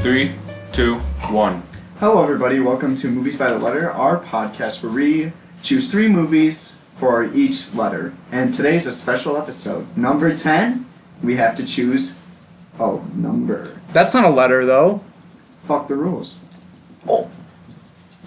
3, 2, 1. Hello everybody, welcome to Movies by the Letter, our podcast where we choose 3 movies for each letter. And today is a special episode. Number 10, we have to choose a number. That's not a letter, though. Fuck the rules. Oh.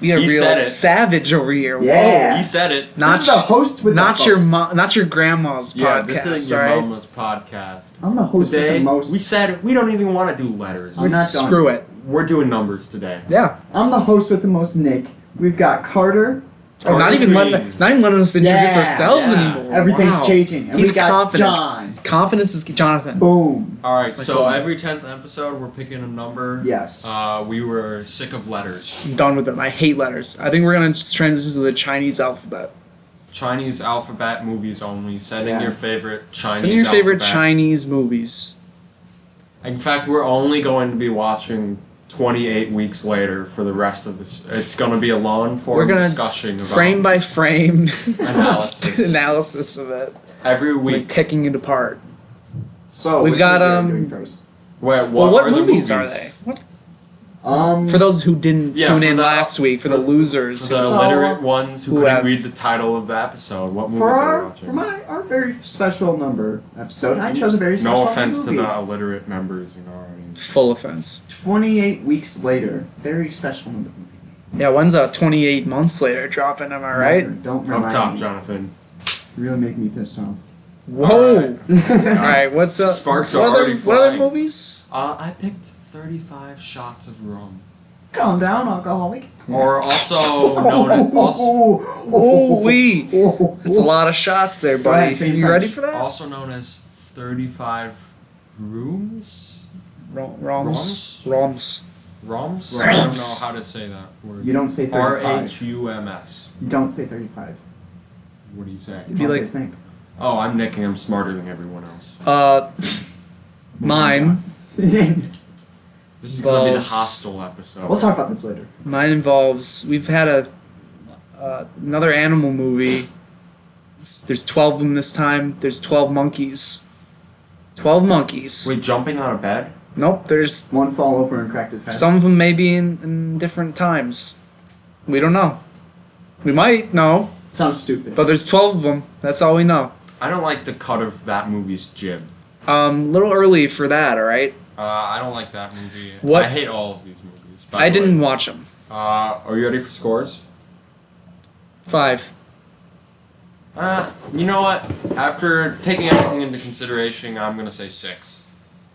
We got a real savage over here. Yeah. Whoa. He said it. Not this is the host with not the your most. not your grandma's podcast. Yeah, this is your right? mama's podcast. I'm the host Today, with the most. we said we don't even want to do letters. I'm not done. Screw it. We're doing numbers today. Yeah. I'm the host with the most, Nick. We've got Carter. Oh, not even letting us introduce ourselves anymore. Everything's Wow. changing. And He's we got confidence. John. Confidence is Jonathan. Boom. Alright, Like so what? every 10th episode we're picking a number. Yes. We were sick of letters. I'm done with them. I hate letters. I think we're gonna just transition to the Chinese alphabet. Chinese alphabet movies only. Send in your favorite Chinese Send in your favorite alphabet. Chinese movies. In fact, we're only going to be watching 28 weeks later for the rest of this. It's going to be a long-form discussion about frame by frame analysis of it. Every Like week. picking it apart. So we've which got, movie are we doing first? What movies are they? What? For those who didn't tune in last week, for the losers. For the illiterate ones who couldn't have, read the title of the episode, what movies for are we watching? For our very special number episode, I chose a very special No offense movie. to the illiterate members in our audience. Full offense. 28 weeks later, very special movie. Yeah, when's 28 months later dropping, am I right? Don't Up remind top, me. Jonathan. Really make me pissed off. Whoa! Alright, what's up? Sparks what are already what other flying. movies? I picked 35 Shots of Rum. Calm down, alcoholic. Or also known as... Oh, wee! It's a lot of shots there, Go ahead, buddy. say You French. ready for that? Also known as 35 Rooms? Roms? Roms? Roms. Roms? I don't know how to say that word. You don't say 35. R-H-U-M-S. You don't say 35. What do you say? If you like- Nick. Oh, I'm Nick and I'm smarter than everyone else. Mine. This is going to be the Involves- hostile episode. We'll talk about this later. Mine involves. We've had another animal movie. There's 12 of them this time. There's 12 monkeys. 12 monkeys. Wait, jumping on a bed? Nope, there's One fall over and cracked his head. some of them may be in different times. We don't know. We might know, Sounds stupid. but there's 12 of them. That's all we know. I don't like the cut of that movie's jib. Little early for that, alright? I don't like that movie. What? I hate all of these movies. I didn't watch them. Are you ready for scores? 5. You know what? After taking everything into consideration, I'm gonna say 6.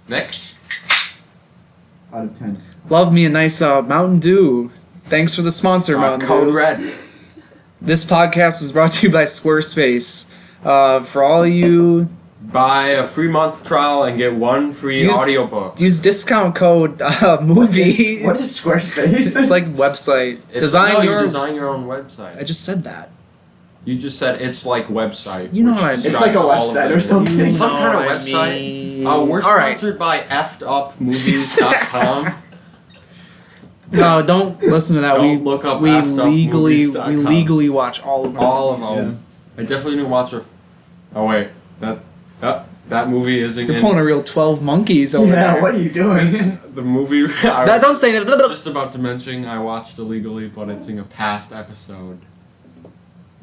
Nick? Out of 10. Love me a nice Mountain Dew. Thanks for the sponsor, Mountain Code Dew. Red. This podcast was brought to you by Squarespace. For all you... Buy a free month trial and get 1 free audiobook. Use discount code movie. What is Squarespace? It's like website. You design design your own website. I just said that. You just said it's like website. You know which what I mean. It's like a describes all of website it. or something. It's some You kind know of what I website. mean. We're All right. sponsored by effedupmovies.com. No, don't listen to that. Don't look up we effedupmovies.com. legally watch all of them. All of them. I definitely didn't watch a... Oh wait, that movie isn't You're in... pulling a real 12 monkeys over Yeah, there. what are you doing? The movie I That, was don't say that. just about to mention I watched illegally, but it's in a past episode.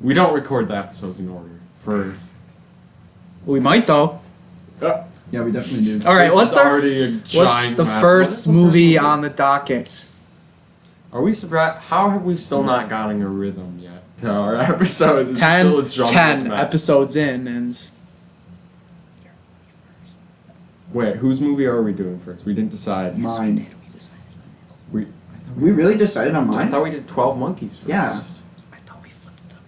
We don't record the episodes in order. We might though. Yeah, we definitely do. All right, This what's is already a what's giant the mess. first movie on the docket? Are we surprised? How have we still not gotten a rhythm yet to our episodes? It's 10, still a jumbled 10 mess. episodes in, and Wait, whose movie are we doing first? We didn't decide. Mine. We We really decided on I mine? thought we did 12 monkeys first. Yeah. I thought we flipped them.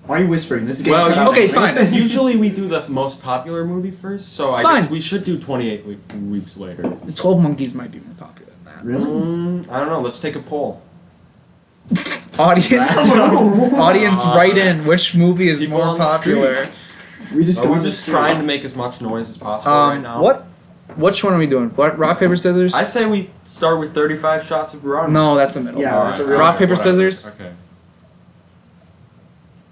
Why are you whispering? This is getting Well, cut out. okay, fine. Usually we do the most popular movie first, so I Fine. guess we should do 28 weeks later. The 12 monkeys might be more popular than that. Really? I don't know. Let's take a poll. Audience, audience, Uh, write in which movie is people more on the popular. We just Are go we on the just street. trying to make as much noise as possible right now? What? Which one are we doing? What? Rock paper scissors? I say we start with 35 shots of rum. No, that's a middle. Yeah, that's a real- Rock paper whatever. scissors. Okay.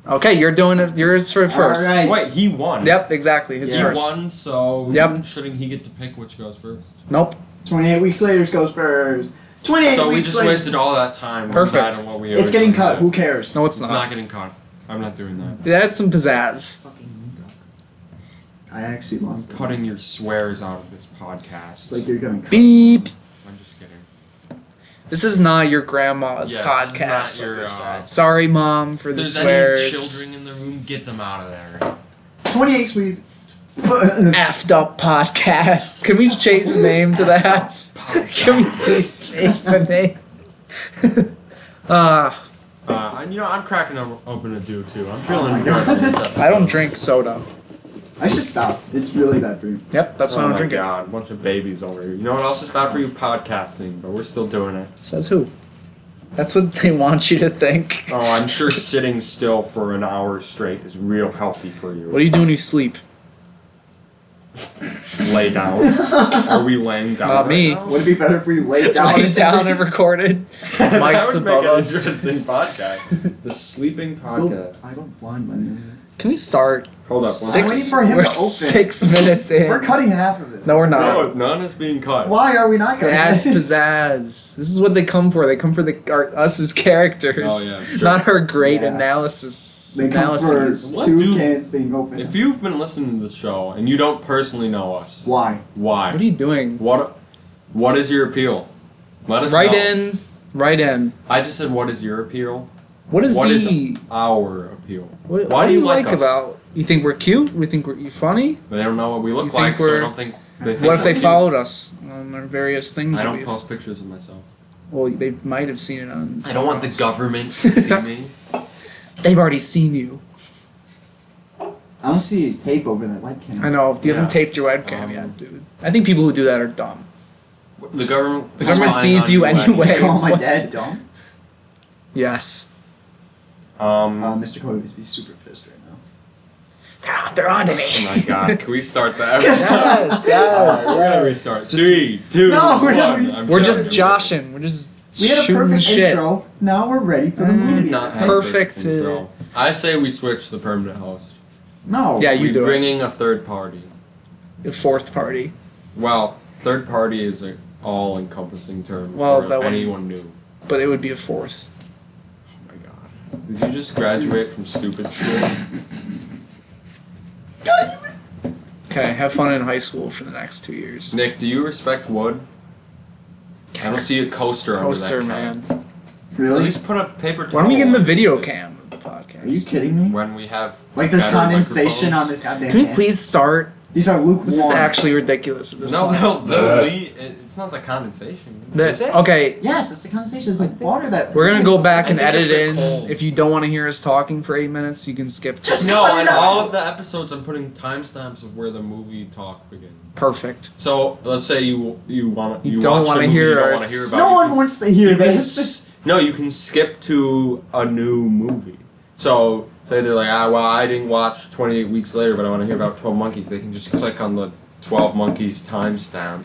Okay, you're doing it. Yours for first. All right. Wait, he won. Yep, exactly. His He first. won, so Yep. shouldn't he get to pick which goes first? Nope. 28 weeks later goes first. 28 So we weeks just later. wasted all that time. Perfect. deciding what we It's getting originally cut. did. Who cares? No, it's It's not. not getting cut. I'm not doing that. It adds some pizzazz. I actually lost it. Cutting your swears out of this podcast. Like you're gonna cut. Beep. I'm just kidding. This is not your grandma's Yeah, podcast. this is not your, like I said. Sorry, Mom, for If the there's swears. any children in the room, get them out of there. 28 weeks. Effed up podcast. Can we change the name to that? Can we please change the name? I'm cracking open a do too. I'm feeling my good God. on this episode. I don't drink soda. I should stop. It's really bad for you. Yep, that's why I Oh don't my drink God, a bunch of babies over here. You know what else is bad for you? Podcasting, but we're still doing it. it. Says who? That's what they want you to think. Oh, I'm sure sitting still for an hour straight is real healthy for you. What do you do when you sleep? Lay down. Are we laying down? Not me. Would it be better if we laid down? Lay down and recorded. That Mike's would make above an us. interesting podcast. The sleeping podcast. I don't want money. Can we start? Hold up. I'm waiting for him we're to open. 6 minutes in. We're cutting half of this. No, we're not. No, none is being cut. Why are we not It cutting adds it? pizzazz. This is what they come for. They come for us as characters. Oh, yeah, sure. Not our great Yeah. analysis. They come for analyses. What two do- cans being open. If you've been listening to the show and you don't personally know us, Why? why? What are you doing? What is your appeal? Let us Write know. in. Write in. I just said, what is your appeal? What is What the? is our appeal? What, Why what do you like like us? about? You think we're cute? We think we're funny? They don't know what we You look think like, so I we're- don't think they think What if they we're cute. followed us on our various things? I that don't we've- post pictures of myself. Well, they might have seen it on. I don't want the someone government to see me. else. They've already seen you. I don't see tape over that webcam. I know. You Yeah. haven't taped your webcam Um, yet, dude. I think people who do that are dumb. The government. The government spying sees on you anyway. You call my What? dad dumb? Yes. Mr. Cody would be super pissed right now. They're on to me. Oh my God! Can we start that? Yes, yes, We're gonna yes. restart. Just- 3, 2, No, we're not 1. restarting. I'm We're done. just joshing. We're just We had a shooting the perfect shit. intro. Now we're ready for the Mm, movies. Not okay? have Perfect, perfect intro. I say we switch the permanent host. No. Yeah, you we do it. bringing a third party. The fourth party. Well, third party is an all-encompassing term Well, for that one- anyone new. But it would be a fourth. Oh my God! Did you just graduate from stupid school? Okay, have fun in high school for the next 2 years. Nick, do you respect wood? I don't see a coaster Coaster, under that can. man. At Really? least put a paper towel. Why don't we get in the on video it cam of the podcast? Are you kidding me? when we have Like there's better condensation microphones? on this goddamn Can we can. please start? These are lukewarm. This is actually ridiculous at this No, point. it's not the condensation. That- Is it? okay, Yes, it's the condensation. It's like water that. we're gonna go back and I think edit it's in. the cold. If you don't want to hear us talking for 8 minutes, you can skip. Just- No, What's and that? all of the episodes I'm putting timestamps of where the movie talk begins. Perfect. So let's say you want You you don't watch wanna the movie hear you don't our want to hear s- about. No you one can- wants to hear you can this. No, you can skip to a new movie. So say they're like, well, I didn't watch 28 Weeks Later, but I want to hear about 12 Monkeys. They can just click on the 12 Monkeys timestamp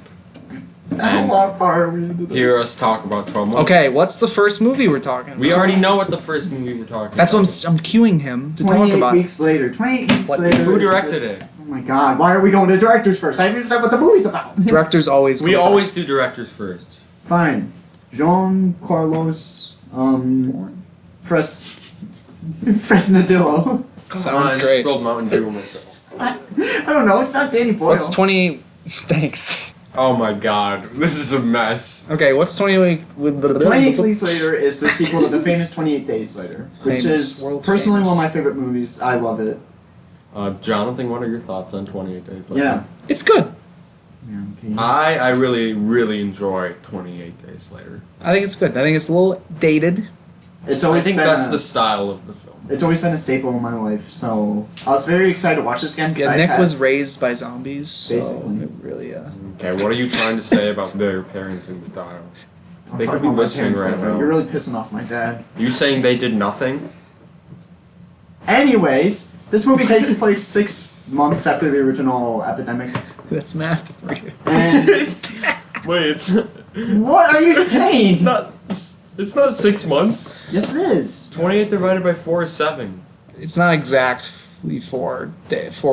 and How far are we into this? hear us talk about 12 Monkeys. Okay, what's the first movie we're talking about? We already know what the first movie we're talking That's about. what I'm cueing him to talk 28 about. weeks later. 28 weeks What later. is- Who is directed this- it? Oh my god, why are we going to directors first? I haven't even said what the movie's about. Directors always. We go always first. do directors first. Fine. Jean Carlos Fresnadillo. Sounds I just great. spilled Mountain Dew on myself. I don't know, it's not Danny Boyle. What's 28? Thanks. Oh my god, this is a mess. Okay, what's 28 with the 28 Weeks Later is the sequel to the famous 28 Days Later, which Famous, is world personally famous. one of my favorite movies. I love it. Jonathan, what are your thoughts on 28 Days Later? Yeah. It's good. Yeah, okay. I really, really enjoy 28 Days Later. I think it's good. I think it's a little dated. It's I always think been that's a, the style of the film. It's always been a staple in my life, so I was very excited to watch this again. 'cause Yeah, I've Nick had- was raised by zombies, so Basically. it really. Okay, what are you trying to say about their parenting style? I'm They could talking be about my listening parents right like that. now. You're really pissing off my dad. You saying they did nothing? Anyways, this movie takes place 6 months after the original epidemic. That's math for you. And Wait, it's what are you saying? it's not 6 months. Yes, it is. 28 divided by 4 is 7. It's not exactly 4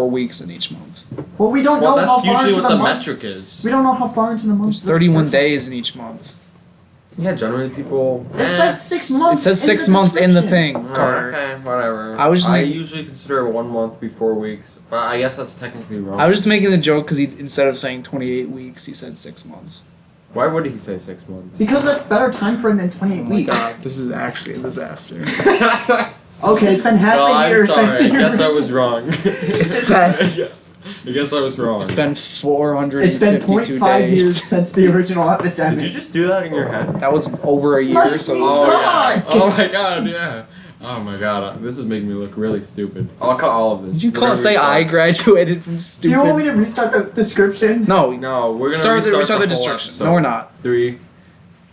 weeks in each month. Well, we don't Well, know how that's far usually into what the the month. metric is. We don't know how far into the month. There's 31 days in each month. Yeah, generally people. It says 6 months. It says 6 months in the thing, Carter. Okay, whatever. I was just I making- usually consider it 1 month be 4 weeks, but I guess that's technically wrong. I was just making the joke because he instead of saying 28 weeks, he said 6 months. Why would he say 6 months? Because that's better time frame than 28 Oh my weeks. god, this is actually a disaster. Okay, it's been half No, a year I'm sorry. since the I guess I original- was wrong. It's been Yeah. I guess I was wrong. it's been 452 It's been 0.5 days. years since the original Did you epidemic. just do that in your head? That was over a year, Mikey! so Oh yeah. Fuck! Oh my god, yeah. Oh my god, this is making me look really stupid. I'll cut all of this. did you We're gonna say I restart. graduated from Do stupid? you want me to restart the description? No, No, we're gonna restart the whole destruction. episode. No, we're not. 3.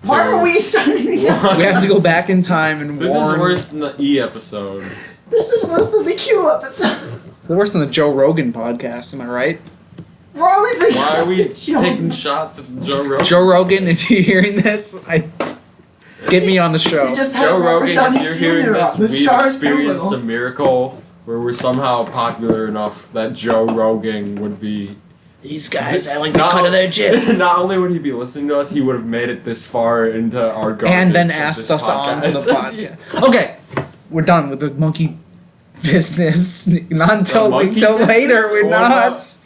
Why 2, are we starting again? 1. We have to go back in time and This warn. is worse than the E episode. This is worse than the Q episode. It's worse than the Joe Rogan podcast. Am I right? Why are we Why are we Joe? taking shots at Joe Rogan? Joe Rogan, if you're hearing this, get me on the show. We just had Joe Robert Rogan, Downey if you're Jr. hearing this, on the we've Star experienced a Terminal. miracle where we're somehow popular enough that Joe Rogan would be. These guys, I like the cut of their jib. Not only would he be listening to us, he would have made it this far into our garbage And then of asked this us on to the podcast. podcast. Okay, we're done with the monkey business. Not until monkey until later. business We're or not. not?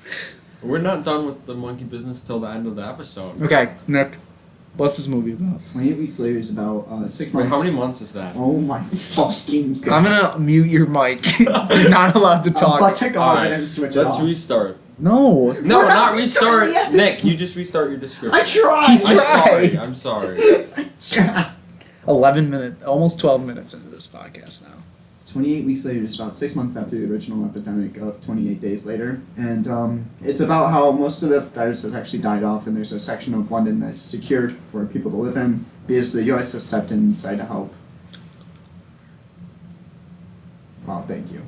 We're not done with the monkey business till the end of the episode. Okay, Nick, what's this movie about? 28 weeks later is about 6 Wait, months. how many months is that? Oh my fucking god. I'm gonna mute your mic. You're not allowed to I'm talk. about to go Alright, and switch it let's off. restart. No. No, We're not not restarting restart. the episode. Nick, you just restart your description. I tried! He's I'm tried. sorry. I'm sorry. I tried. 11 minutes, almost 12 minutes into this podcast now. 28 weeks later is about 6 months after the original epidemic of 28 days later. And it's about how most of the virus has actually died off, and there's a section of London that's secured for people to live in because the US has stepped inside to help. Oh, thank you.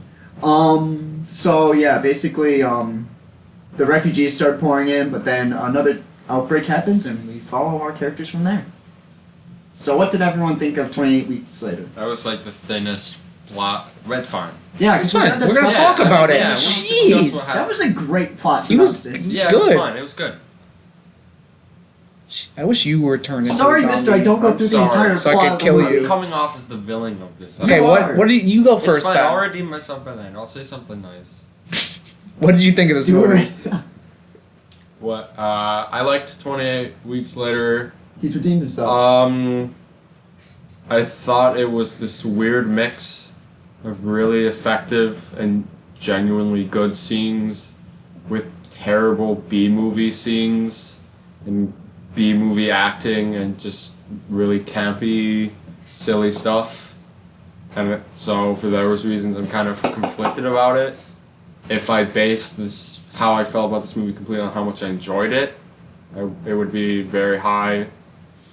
So yeah, basically, the refugees start pouring in, but then another outbreak happens, and we follow our characters from there. So what did everyone think of 28 weeks later? That was like the thinnest plot. Red fine. Yeah, It's 'cause fine. We're gonna discuss talk that. about it. Yeah, we discussed what Jeez. That was a great plot He was- synopsis. It's Yeah, it was good. fine. It was good. I wish you were turned into Sorry, a mister, I zombie. don't go I'm through sorry. the entire So I plot could of the kill movie. you. I'm coming off as the villain of this. Okay, You what are. do you go It's first fine. then? I'll redeem myself by then. I'll say something nice. What did you think of this Do movie? it. What? I liked 28 Weeks Later. He's redeemed himself. I thought it was this weird mix of really effective and genuinely good scenes with terrible B-movie scenes and B-movie acting and just really campy, silly stuff. And so for those reasons, I'm kind of conflicted about it. If I base this, how I felt about this movie completely on how much I enjoyed it, it would be very high.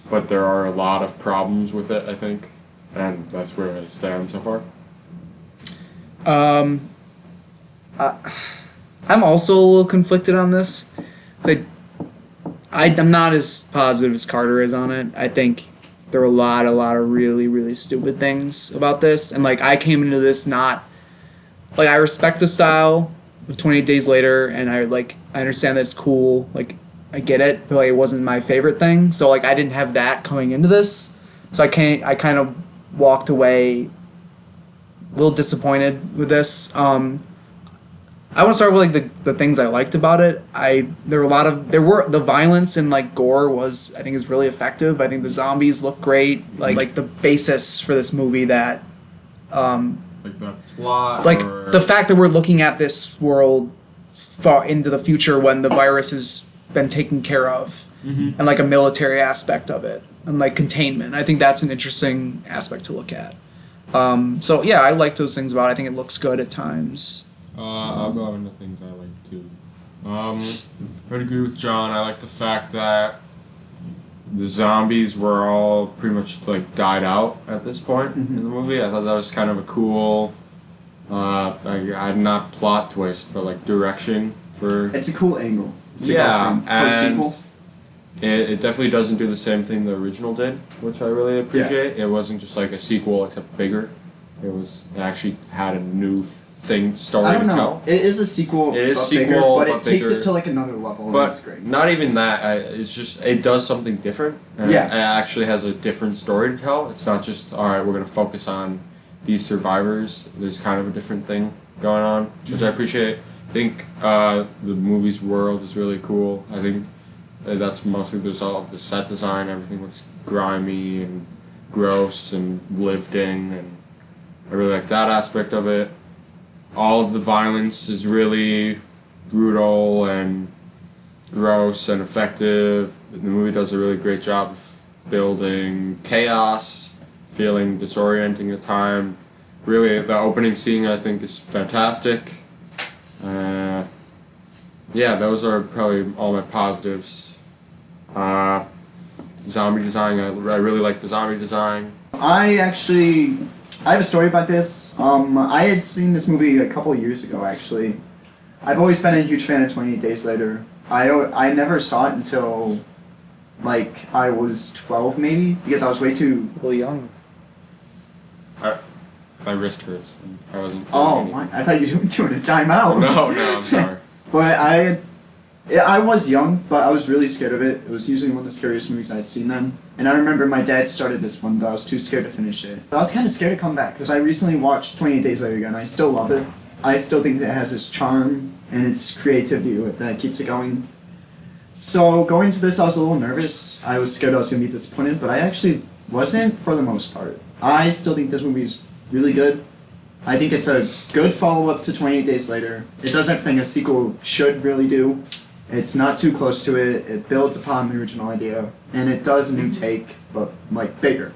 But there are a lot of problems with it, I think, and that's where I stand so far. I'm also a little conflicted on this. I'm not as positive as Carter is on it. I think there were a lot of really, really stupid things about this. And, I came into this not... I respect the style of 28 Days Later, and I understand that it's cool. I get it, but, it wasn't my favorite thing. So, I didn't have that coming into this. So I kind of walked away a little disappointed with this. I want to start with the things I liked about it. The violence and gore was, I think, is really effective. I think the zombies look great. Like the basis for this movie that Like the plot, the fact that we're looking at this world far into the future when the virus has been taken care of, and a military aspect of it and containment. I think that's an interesting aspect to look at. So yeah, I like those things about it. I think it looks good at times. I'll go into things I like too. I would agree with John. I like the fact that the zombies were all pretty much died out at this point in the movie. I thought that was kind of a cool, not plot twist, but direction for. It's a cool angle. to Yeah, go from for a and sequel. it definitely doesn't do the same thing the original did, which I really appreciate. It wasn't just a sequel except bigger. It actually had a new story I don't to know. tell. It is a sequel. It is but sequel, bigger, but it but takes bigger. it to like another level. And But it's great. not even that. It's just it does something different. And Yeah. It actually has a different story to tell. It's not just all right. We're gonna focus on these survivors. There's kind of a different thing going on, which I appreciate. I think the movie's world is really cool. I think that's mostly the result of the set design. Everything looks grimy and gross and lived in, and I really like that aspect of it. All of the violence is really brutal and gross and effective. The movie does a really great job of building chaos, feeling disorienting at time. Really, the opening scene I think is fantastic. Yeah, those are probably all my positives. Zombie design, I really like the zombie design. I have a story about this. I had seen this movie a couple of years ago, actually. I've always been a huge fan of 28 Days Later. I never saw it until, like, I was 12, maybe, because I was way too... Well, young. My wrist hurts. I wasn't. Oh, I thought you were doing a timeout. No, I'm sorry. But I was young, but I was really scared of it. It was usually one of the scariest movies I'd seen then. And I remember my dad started this one, but I was too scared to finish it. But I was kind of scared to come back, because I recently watched 28 Days Later again. I still love it. I still think it has its charm and its creativity that keeps it going. So going into this, I was a little nervous. I was scared I was going to be disappointed, but I actually wasn't for the most part. I still think this movie's really good. I think it's a good follow-up to 28 Days Later. It does everything a sequel should really do. It's not too close to it. It builds upon the original idea, and it does a new take, but like bigger.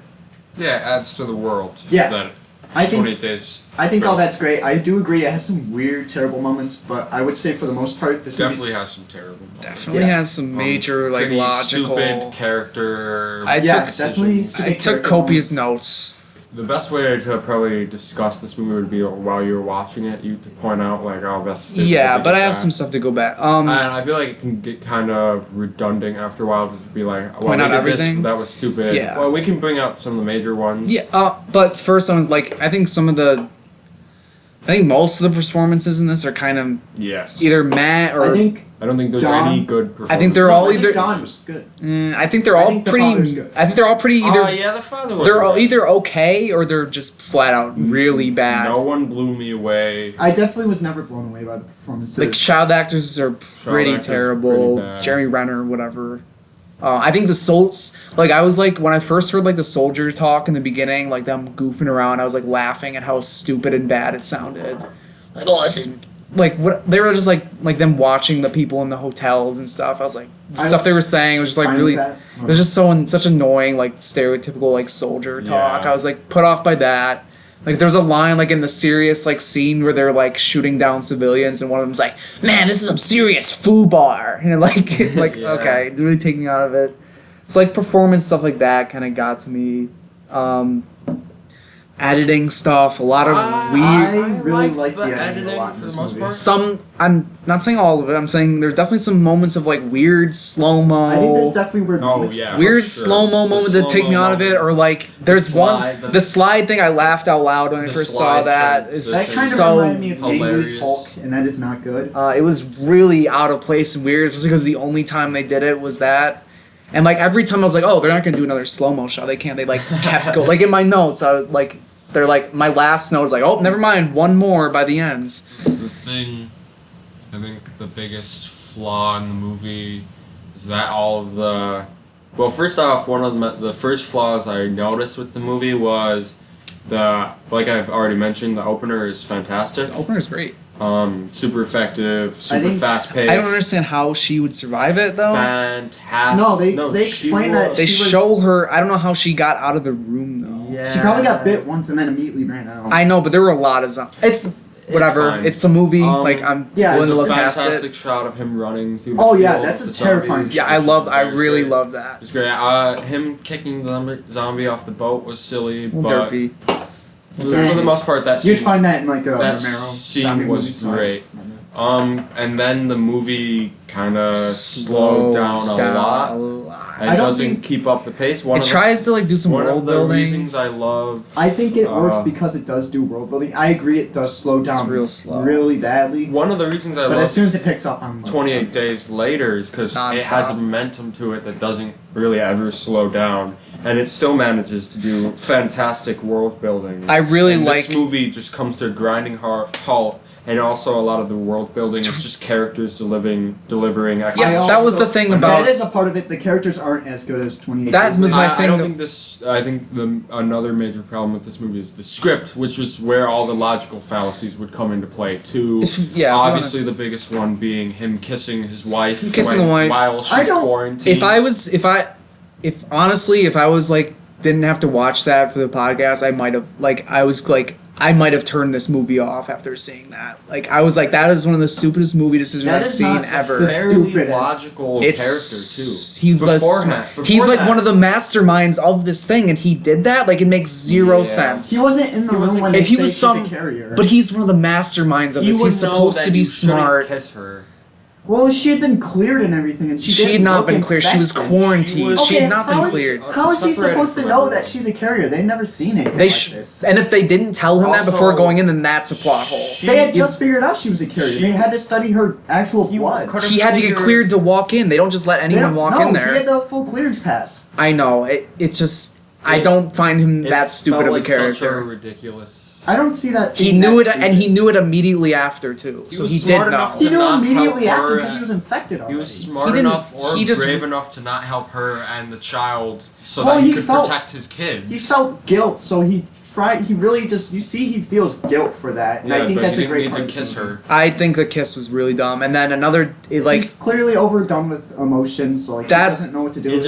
Yeah, it adds to the world. Yeah. That I think 28 Days. I think all that's great. I do agree it has some weird, terrible moments, but I would say for the most part, this Definitely movie's- has some terrible moments. Definitely Yeah. has some major like Pretty logical. stupid character. Yes, definitely decisions. stupid I took character copious moments. notes. The best way to probably discuss this movie would be while you were watching it, you to point out like, oh, that's stupid. Yeah, they but did I have that. some stuff to go back. And I feel like it can get kind of redundant after a while to be like, well, Point we out did everything? This, that was stupid. Yeah. Well, we can bring up some of the major ones. Yeah, but first one was like I think most of the performances in this are kind of Yes. either meh or I don't think there's Don- any good performance. I think they're No, all I think either- Don was good. I think they're I all think the pretty. father's good. I think they're all pretty either. Oh, yeah, the father was They're all good. either okay or they're just flat out really bad. No one blew me away. I definitely was never blown away by the performances. Like child actors are pretty actors are terrible. pretty bad. Jeremy Renner, whatever. I think the souls. Like I was like when I first heard like the soldier talk in the beginning, like them goofing around. I was like laughing at how stupid and bad it sounded. Like listen, like what they were just like them watching the people in the hotels and stuff. I was like the I stuff was they were saying was just like fine really. with that. It was just such annoying, like stereotypical like soldier talk. Yeah. I was like put off by that. Like there's a line like in the serious like scene where they're like shooting down civilians and one of them's like, "Man, this is some serious foobar," and like Yeah. okay, it's really taking me out of it. So like performance stuff like that kind of got to me. Editing stuff, a lot of I weird. really liked like the the editing a editing lot in for this the most movie. part. Some I'm not saying all of it. I'm saying there's definitely some moments of like weird slow mo. I think there's definitely weird Oh, moments. yeah. Weird for sure. slow mo The moment that take me slow-mo out of it, or moments. like there's slide, the slide thing. I laughed out loud when I The first saw slide that. thing. Is That kind of so reminded me of Hey hilarious. Loose Hulk, and that is not good. it was really out of place and weird, just because the only time they did it was that. And like every time I was like, oh, they're not gonna do another slow mo shot. They can't. They like kept going. Like in my notes, I was like, they're like my last note was like, oh, never mind, one more by the ends. The thing, I think the biggest flaw in the movie is that all of the... Well, first off, one of the first flaws I noticed with the movie was like I've already mentioned, the opener is fantastic. The opener's great. Super effective, super think- fast paced. I don't understand how she would survive it though. Fantastic. No, they she explain that was- They she was- show her. I don't know how she got out of the room though. Yeah. She probably got bit once and then immediately ran out. I know, but there were a lot of zombies. It's whatever. fine. It's a movie. Like I'm yeah, willing There's to a look past fantastic it. shot of him running through the Oh, yeah, field that's a with the terrifying zombies. Yeah, I really It's love that. It's great. Him kicking the zombie off the boat was silly, Well, but derpy. for the most part, that You'd scene, find that in like a that Romero scene zombie was movie, so- great. And then the movie kind of slowed down a lot. And it doesn't keep up the pace. It tries to like do some world building. One of the reasons I love... I think it works because it does do world building. I agree it does slow down it's real slow. really badly. One of the reasons I love... But as soon as it picks up, I'm like... 28 Days Later is because it has a momentum to it that doesn't really ever slow down. And it still manages to do fantastic world building. I really like... This movie just comes to a grinding halt. And also a lot of the world building is just characters delivering Yeah, that was the thing about... That is a part of it. The characters aren't as good as 28 That Days was Later. my thing. I think another major problem with this movie is the script, which was where all the logical fallacies would come into play too. Obviously, the biggest one being him kissing his wife while she's quarantined. If I was like didn't have to watch that for the podcast, I might have turned this movie off after seeing that. Like, I was like, that is one of the stupidest movie decisions I've seen ever. Very logical character, too. He's like one of the masterminds of this thing, and he did that? Like, it makes zero sense. He wasn't in the room when he was a carrier. But he's one of the masterminds of this. He's supposed to be smart. Kiss her. Well, she had been cleared and everything, and she had not been cleared. She was quarantined. She had not been cleared. How is he supposed to know that she's a carrier? They've never seen anything like this. And if they didn't tell him that before going in, then that's a plot hole. They had just figured out she was a carrier. They had to study her actual blood. He had to get cleared to walk in. They don't just let anyone walk in there. He had the full clearance pass. I know. It's just... I don't find him that stupid of a character. Such a ridiculous... I don't see that. He knew it, and he knew it immediately after too. So he did know. He knew immediately after because he was infected already. He was smart enough or brave enough to not help her and the child, so that he could protect his kids. He felt guilt, so he tried. He really just he feels guilt for that, and I think that's a great part. To kiss her. I think the kiss was really dumb, and then he's clearly overdone with emotions, so he doesn't know what to do.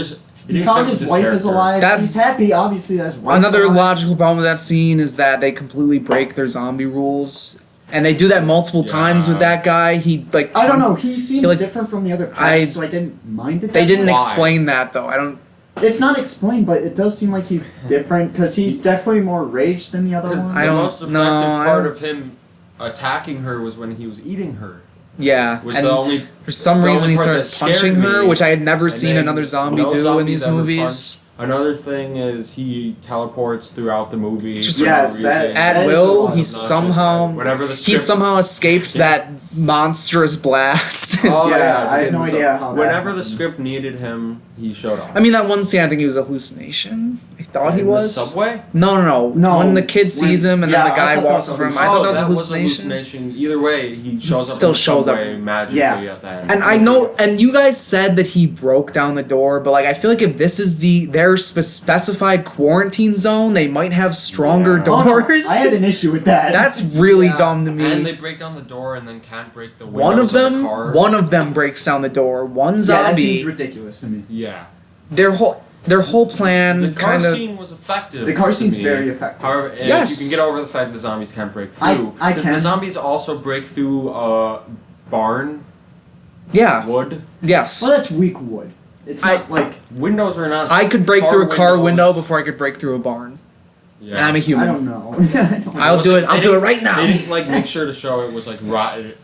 He found his wife is alive. He's happy, obviously, that his wife is alive. Another logical problem with that scene is that they completely break their zombie rules. And they do that multiple times with that guy. I don't know. He seems different from the other packs, so I didn't mind it. They didn't explain that, though. It's not explained, but it does seem like he's different, because he's definitely more rage than the other one. The most effective part of him attacking her was when he was eating her. Yeah, and for some reason he started punching her, which I had never seen another zombie do in these movies. Another thing is he teleports throughout the movie. At will. He somehow escaped that monstrous blast. I have no idea how. Whenever the script needed him, he showed up. I mean, that one scene, I think he was a hallucination. I thought he was. The subway? No. When the kid sees him and then the guy walks over him, I thought that was a hallucination. Either way, he shows up. Still shows up magically at that end. And I know, and you guys said that he broke down the door, but I feel like if this is their specified quarantine zone, they might have stronger doors. I had an issue with that. That's really dumb to me. And they break down the door and then can't break the windows of the car. One of them breaks down the door. One zombie. Yeah, that seems ridiculous to me. Yeah. Their whole plan the car scene was effective. The car scene's very effective. However, if you can get over the fact the zombies can't break through, because the zombies also break through barn. Yeah. Wood. Yes. Well, that's weak wood. It's not like windows are not. I could break through a car window before I could break through a barn. Yeah. And I'm a human. I don't know. I'll do it. I'll do it right now. They didn't make sure to show it was rotted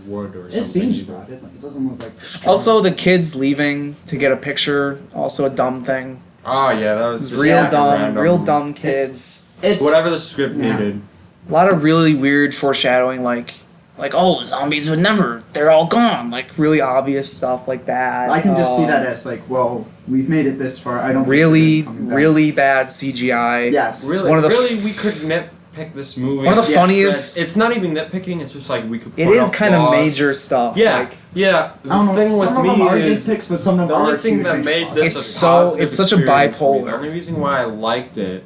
wood or something. It seems rotted. It doesn't look like. Also, the kids leaving to get a picture. Also a dumb thing. Oh yeah, that was real dumb. Real dumb kids. It's whatever the script needed. A lot of really weird foreshadowing, like zombies would never. They're all gone. Really obvious stuff like that. I can just see that as we've made it this far. I don't really bad CGI. Yes, really we could nitpick this movie. One of the funniest. It's not even nitpicking. It's just we could. It is kind of major stuff. Yeah, yeah. The thing with me is nitpicks, but some of them the only thing that made this it's such a bipolar. The only reason why I liked it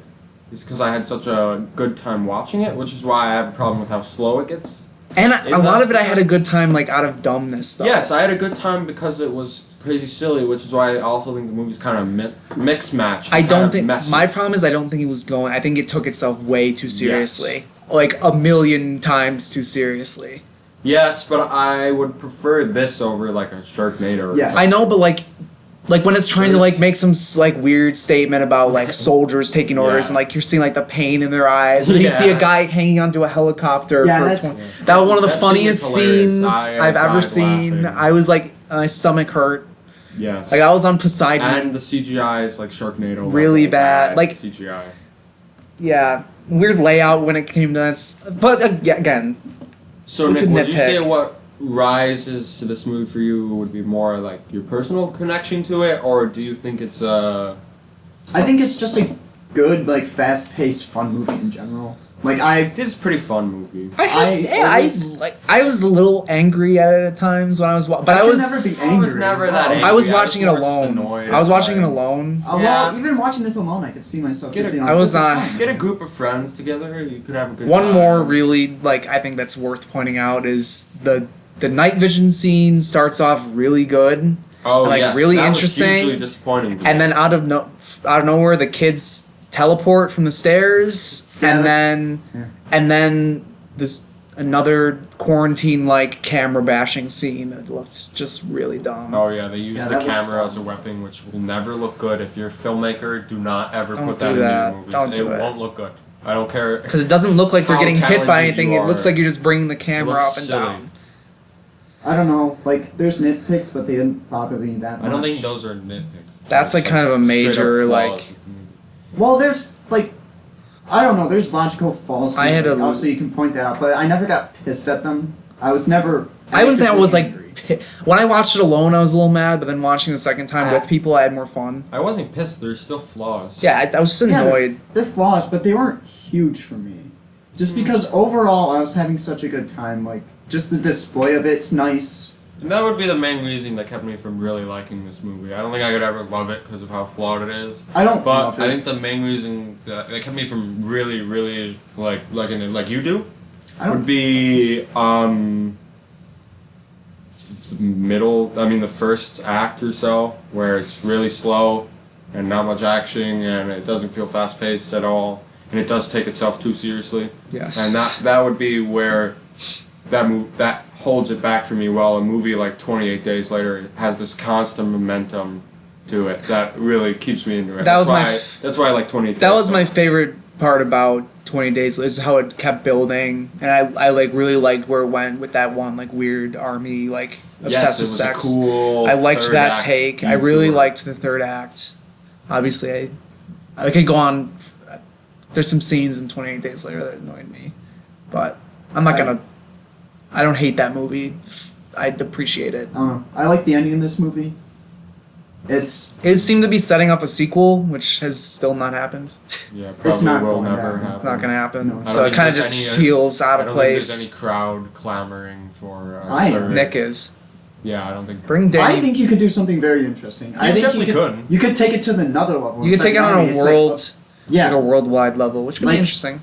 is because I had such a good time watching it, which is why I have a problem with how slow it gets. And a lot of it I had a good time, out of dumbness stuff. Yes, I had a good time because it was crazy silly, which is why I also think the movie's kind of mixed match. I don't think... My problem is I don't think it was going... I think it took itself way too seriously. Yes. A million times too seriously. Yes, but I would prefer this over, a Sharknado. Yes. I know, but, like when it's trying to There's- like make some like weird statement about like soldiers taking orders Yeah. and like you're seeing like the pain in their eyes, and then you see a Yeah. guy hanging onto a helicopter. Yeah, For that's- 20 that was one of the That scene is funniest hilarious. scenes I I've ever died seen. laughing. I was like, my stomach hurt. Yes. Like I was on Poseidon. And the CGI is like Sharknado. Really level bad. Like- CGI. Yeah, weird layout when it came to that. But again, So We Nick, could would you say nitpick. what rises to this movie for you would be more like your personal connection to it, or do you think it's I think it's just a good, like, fast-paced, fun movie in general. Like, it's a pretty fun movie. I was a little angry at it at times when I was, but I could was never be I angry. was never that angry. I was I watching it was more just alone. annoyed I was at watching it times. alone. Well, Yeah. even watching this alone, I could see myself Get just a- being I like, was this is not- fun. Get a group of friends together. You could have a good One time. more really like I think that's worth pointing out is the night vision scene starts off really good, Oh, like, yes, really that interesting. Was hugely disappointing. to me. and then out of nowhere the kids teleport from the stairs, Yeah, and that's- then this another quarantine like camera bashing scene that looks just really dumb. Oh yeah, they use Yeah, the that looks camera dumb. as a weapon, which will never look good. If you're a filmmaker, do not ever Don't put do that in that. your movies. Don't do it it. won't look good. I don't care. Because it doesn't look like they're How getting hit by talented anything. you It looks are. like you're just bringing the It camera looks up and silly. down. I don't know, like, there's nitpicks, but they didn't bother me that much. I don't think those are nitpicks. That's, like, kind of a straight up major, flaws like- with the movie. Well, there's, like, I don't know, there's logical flaws. I had like, a- obviously you can point that out, but I never got pissed at them. I was never. I wouldn't say I was actively like when I watched it alone, I was a little mad, but then watching the second time with people, I had more fun. I wasn't pissed. There's still flaws. Yeah, I was just Yeah, annoyed. They're flaws, but they weren't huge for me. Just because overall I was having such a good time. Like, just the display of it's nice. And that would be the main reason that kept me from really liking this movie. I don't think I could ever love it because of how flawed it is. I don't But love it. I think the main reason that kept me from really, really liking it, like you do, I would don't. be it's middle. I mean, the first act or so, where it's really slow and not much action, and it doesn't feel fast paced at all, and it does take itself too seriously. Yes. And that would be where that holds it back for me. While a movie like 28 Days Later has this constant momentum to it that really keeps me into it. That was That's why I like 28 Days. That was so my much. favorite part about 20 Days is how it kept building, and I like really liked where it went with that one like weird army like obsessed Yes, it with was sex. a cool. I liked third that act take. I really detour. liked the third act. Obviously, I could go on. There's some scenes in 28 Days Later that annoyed me, but I'm not gonna. I don't hate that movie. I appreciate it. I like the ending of this movie. It's It seemed to be setting up a sequel, which has still not happened. Yeah, probably It's not will going never down. happen. It's not gonna happen. No. I So don't it think kind of there's just any, feels out I of don't think there's place. any crowd clamoring for. I am. third. Nick is. Yeah, I don't think. Bring I Danny. think you could do something very interesting. I think definitely you could. You could take it to another level. You could take it on a world, like Yeah. a worldwide level, which could Like- be interesting.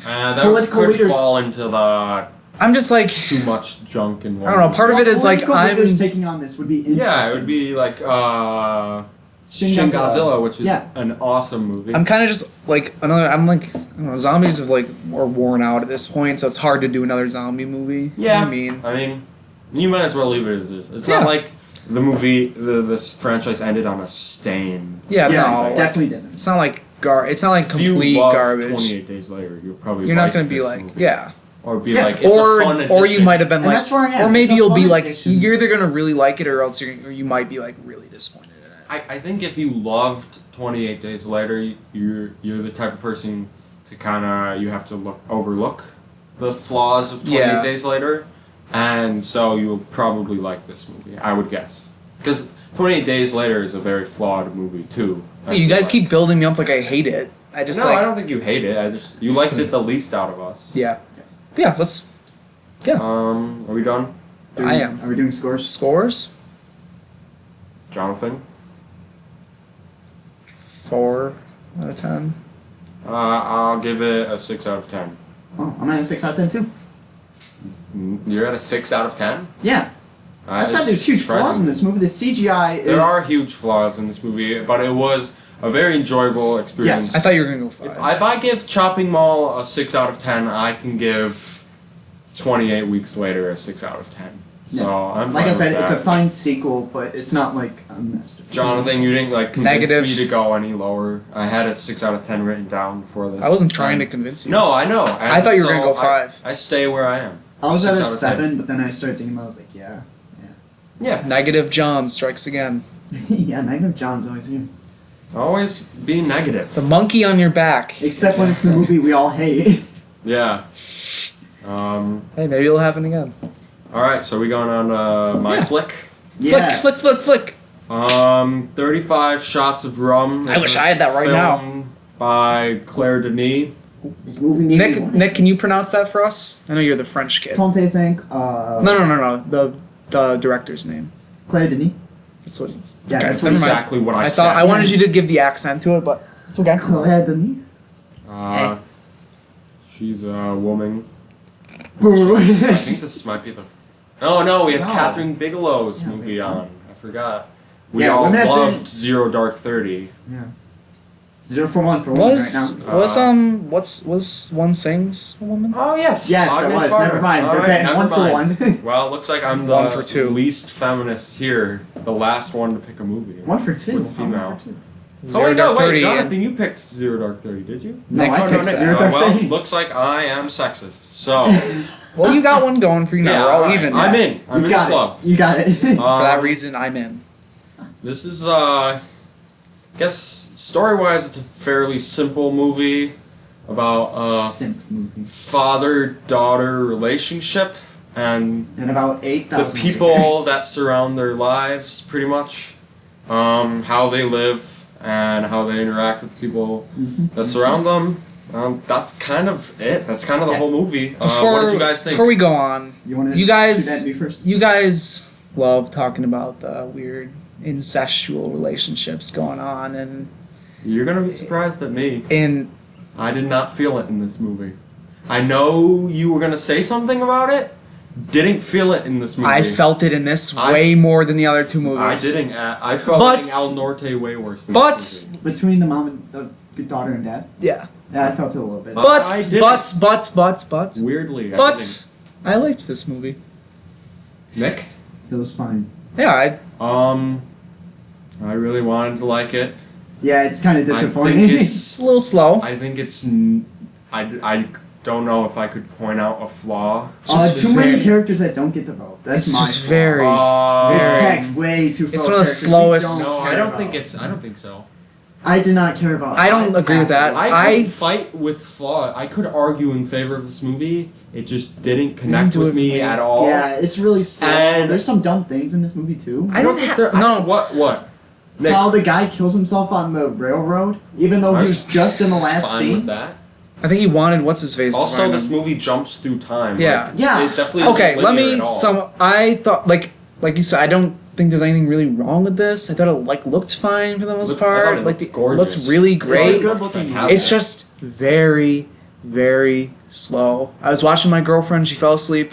That Political could leaders- fall into the I'm just like, too much junk in one. I don't know, part of it is like Political I'm. leaders taking on this would be interesting. Yeah, it would be like Shin Godzilla, which is Yeah. an awesome movie. I'm kind of just like another. I'm like, I don't know, zombies have like are worn out at this point, so it's hard to do another zombie movie. You know what I mean, you might as well leave it as is. It's Yeah. not like the movie, this franchise ended on a stain. yeah, Yeah, no, definitely didn't. It's not like it's not like If you complete love garbage. 28 Days Later, you'll probably You're not like gonna be this like, movie. yeah, Or be Yeah. like, it's a fun addition. or you might have been And like, that's where I am. or maybe It's a you'll be fun like, addition. you're either gonna really like it, or else or you might be like really disappointed in it. I think if you loved 28 Days Later, you're the type of person to kind of, you have to overlook the flaws of 28 Yeah. Days Later, and so you'll probably like this movie, I would guess. Because 28 Days Later is a very flawed movie too. I You feel guys like. keep building me up like I hate it. I just No, like, I don't think you hate it. You liked it the least out of us. yeah, yeah. Let's Are we done? I am. Are we doing scores? Scores Jonathan? 4 out of 10. I'll give it a 6 out of 10. Oh, I'm at a 6 out of 10 too. You're at a 6 out of 10? Yeah. I said there's huge flaws in this movie. The CGI is. There are huge flaws in this movie, but it was a very enjoyable experience. I thought you were gonna go 5. If I give Chopping Mall a 6 out of 10, I can give 28 Weeks Later a 6 out of 10. So I'm Like fine I said, with it's a that. fine sequel, but it's not like a masterpiece. Jonathan, you didn't like convince Negative. me to go any lower. I had a 6 out of 10 written down before this. I wasn't trying to convince you. No, I know. I thought you were gonna go 5. I stay where I am. I was at 6 a out of 7, but then I started thinking about it, I was like, yeah. Yeah. Negative John strikes again. Yeah, Negative John's always here. Always be negative. The monkey on your back. Except when it's the movie we all hate. Yeah. Hey, maybe it'll happen again. All right, so we going on my Yeah. flick. Yes. Flick. 35 Shots of Rum. I It's wish a I had that right now. film by Claire Denis. This movie made me want Nick, can you pronounce that for us? I know you're the French kid. Fontes Inc. No. The director's name. Claire Denis. That's what it's. Yeah, okay, that's what never he mind. Exactly what I I said. thought I wanted you to give the accent to it, but it's okay. Claire Denis. She's a woman. I think this might be the. Oh no, we had No. Catherine Bigelow's Yeah, movie we- on. I forgot. We Yeah, all women have loved been- Zero Dark 30. Yeah. 0 for 1 for women right now. Was One Sings a woman? Oh yes. Yes, that Agnes was. Varda. Never mind. All They're right, betting never 1 for mind. 1. Well, it looks like I'm the 1 for 2. least feminist here. The last one to pick a movie. 1 for 2. With female. One for 2. Oh wait, no, Dark wait, 30 Jonathan, and- you picked Zero Dark 30, did you? No, Nick, I picked Nick. 0 Dark Well, 30. looks like I am sexist. So, Well, you got one going for you now. yeah, We're all alright, even. I'm in. I'm You in got the club. it. You got it. For that reason, I'm in. This is, I guess, story-wise, it's a fairly simple movie about a Simp movie. father-daughter relationship and And about the 8,000. people that surround their lives, pretty much. How they live and how they interact with people that surround them. That's kind of it. That's kind of the Yeah. whole movie. What did you guys think? Before we go on, You want to You guys- shoot at me first? you guys love talking about the weird incestual relationships going on, and You're gonna be surprised at me. in I did not feel it in this movie. I know you were gonna say something about it. Didn't feel it in this movie. I felt it in this I- way more than the other two movies. I didn't. I felt But- like El Norte way worse. Than But this movie. Between the mom and the daughter and dad? yeah, Yeah, I felt it a little bit. I but didn't. Weirdly, I but didn't. I liked this movie. Nick. It was fine. Yeah, I really wanted to like it. Yeah, it's kind of I disappointing. think it's it's. a little slow. I think it's. I don't know if I could point out a flaw. just Too many very- characters that don't get developed. That's It's my just flaw. very. It's very- packed way too full. It's of one of the characters we slowest- No, I care don't about. think it's. I don't think so. I did not care about. I don't agree with that. I I- could fight with flaw. I could argue in favor of this movie. It just didn't connect do with it me for me. at all. Yeah, it's really slow. And- There's some dumb things in this movie too. I don't think ha- there- no. What? Nick, How the guy kills himself on the railroad, even though he was just in the last fine scene. with that. I think he wanted what's his face. to Also, find this him. movie jumps through time. Yeah. Like, Yeah. It definitely isn't Okay, let linear me at all. some. I thought like you said. I don't think there's anything really wrong with this. I thought it like looked fine for the most I thought part. it Like looked the it looks gorgeous. really It's a great. good looking movie. Fantastic. It's just very, very slow. I was watching my girlfriend. She fell asleep.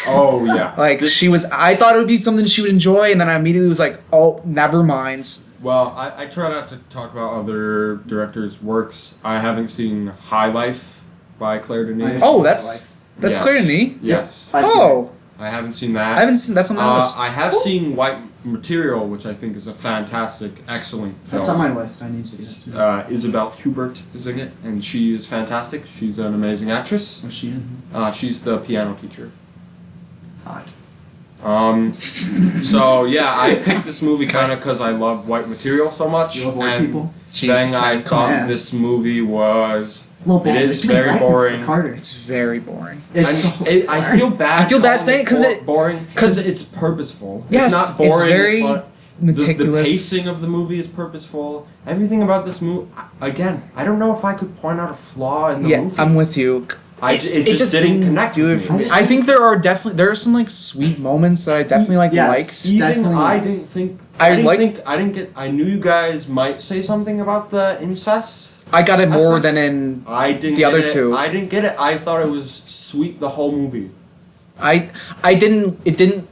Oh yeah. Like This- she was. I thought it would be something she would enjoy, and then I immediately was like, "Oh, never mind." Well, I try not to talk about other directors' works. I haven't seen High Life by Claire Denis. Oh, that's Yes. clear to me. Yes. I've seen Oh, I haven't seen that. I haven't seen. That's on my list. I have seen White Material, which I think is a fantastic, excellent film. That's on my list. I need to see It's, that. Isabel Hubert is in it, and she is fantastic. She's an amazing actress. Was she in? She's the piano teacher. Hot. So yeah, I picked this movie kind of because I love White Material so much, You love white and people? Jesus, then I man, thought on. this movie was. Well, It is very boring. Carter. It's very boring. It's I feel bad. I feel bad calling saying it 'cause it- boring 'cause- because it's purposeful. Yes, it's not boring. it's very but the meticulous. pacing of the movie is purposeful. Everything about this movie, again, I don't know if I could point out a flaw in the Yeah, movie. I'm with you. It just didn't connect do with it me. for me. I just I think there are some like sweet moments that I definitely like Yes. liked. He Even definitely I was. didn't think. I I didn't like- think. I didn't get. I knew you guys might say something about the incest. I got it That's more what- than in I didn't. The get other it. two. I didn't get it. I thought it was sweet the whole movie. I didn't it didn't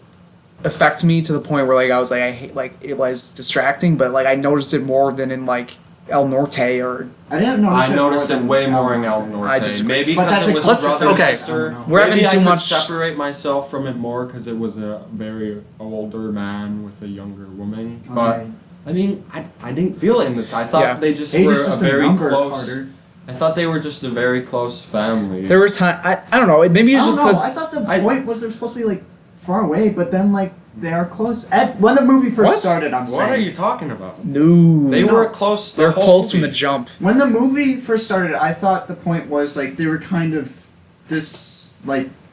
affect me to the point where like I was like I hate like it was distracting, but like I noticed it more than in like El Norte or. I didn't notice I noticed it way more in El I Norte. disagree. Maybe But because that's it a was close- brother and okay. sister. We're having Maybe I too could much. separate myself from it more because it was a very older man with a younger woman. But Okay. I mean, I didn't feel it in this. I thought Yeah. they just Age were is a just very number, close. Carter. I thought they were just a very close family. There were times I don't know. Maybe I it's don't just know. because I thought the point was they're supposed to be like far away, but then like they are close. When the movie first What? started, I'm What saying. are you talking about? no, They were close. they're whole close from the movie. jump. When the movie first started, I thought the point was like they were kind of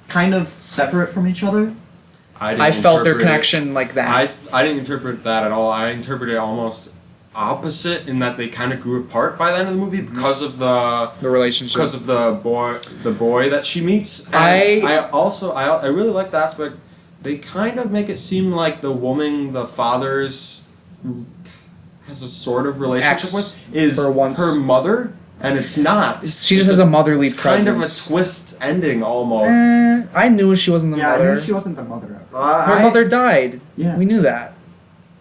kind of separate from each other. I felt their interpret it- connection like that. I didn't interpret that at all. I interpreted it almost opposite in that they kind of grew apart by the end of the movie because of the relationship. the boy that she meets. And I really like the aspect. They kind of make it seem like the woman the father's has a sort of relationship Ex, with is for once. her mother, and it's not. She just has a motherly It's presence. kind of a twist ending almost. I knew she wasn't the Yeah, I mother. knew she wasn't the mother of it. Her mother died. Yeah. We knew that.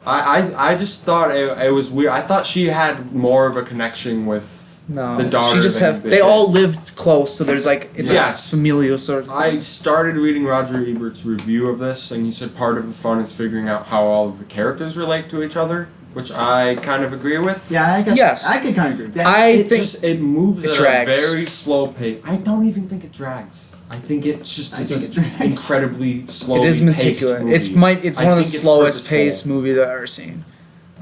I just thought it was weird. I thought she had more of a connection with No, the daughter. she just than have. they They did. all lived close, so there's like it's Yes. a familial sort of thing. I started reading Roger Ebert's review of this, and he said part of the fun is figuring out how all of the characters relate to each other, which I kind of agree with. Yeah, I guess. Yes. I could kind of agree with that. It moves it at drags. a very slow pace. I don't even think it drags. I think it's just I it's think an it drags. incredibly slowly It is paced meticulous. movie. It's I one of the think it's slowest purposeful. paced movies I've ever seen.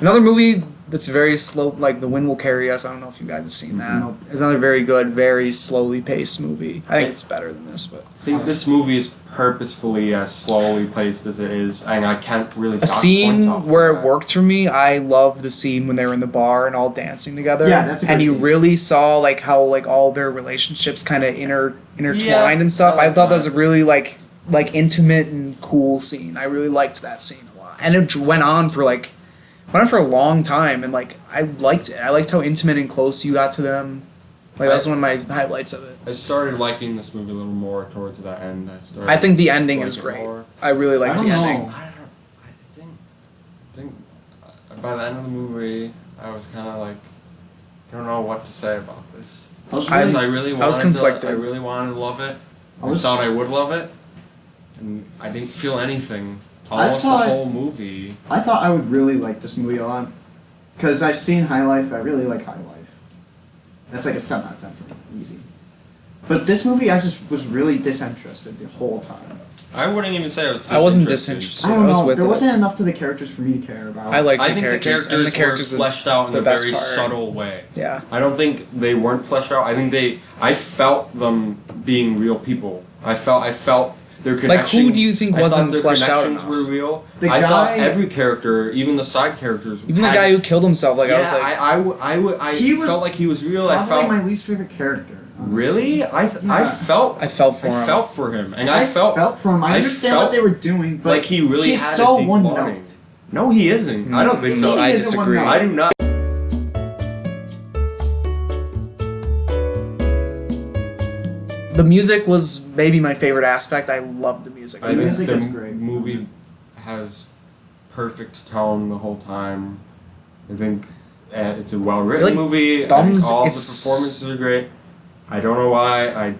Another movie that's very slow, like The Wind Will Carry Us. I don't know if you guys have seen that. Nope. It's another very good, very slowly paced movie. I think it's better than this, but I think this movie is purposefully as slowly paced as it is, and I can't really. a dock points scene off where of it that. worked for me. I loved the scene when they were in the bar and all dancing together. Yeah, that's a and good you scene. really saw like how like all their relationships kind of intertwined Yeah, and stuff. I I like thought that was a that. really like intimate and cool scene. I really liked that scene a lot, and it went on for a long time, and like I liked it. I liked how intimate and close you got to them. Like that's one of my highlights of it. I started liking this movie a little more towards the end. I think the ending is liking it great. more. I really liked I the don't know. ending. I think by the end of the movie, I was kind of like, I don't know what to say about this. I was Because really, I really I was wanted conflicted. to. I really wanted to love it. I I was- thought I would love it, and I didn't feel anything. I Almost thought- the whole movie. I thought I would really like this movie a lot. Because I've seen High Life, I really like High Life. That's like a 7 out of 10 for me, easy. But this movie, I just was really disinterested the whole time. I wouldn't even say I was. I wasn't disinterested. disinterested. I don't I was know, with there it. wasn't enough to the characters for me to care about. I like I the think characters, and the characters were are fleshed out in the a best very part. subtle way. Yeah. I don't think they weren't fleshed out. I think I felt them being real people. I felt their Like, connection. who do you think I wasn't thought their fleshed out connections enough? were real. The I thought guy- every character, even the side characters, Even the had- guy who killed himself, like yeah, I was like, I He was felt like he was real. I Probably felt my least favorite character. honestly. really. I Yeah. felt I felt for him. I felt for him, and I I felt for him. I I understand felt what they were doing, but like he really he's had so a deep one belonging. note. No, he isn't. I don't think He so. I isn't one disagree. note. I do not. the music was maybe my favorite aspect. I loved the music. I think music the is great. movie has perfect tone the whole time. I think it's a well-written Like, movie. bums- I think all the it's- performances are great. I don't know why I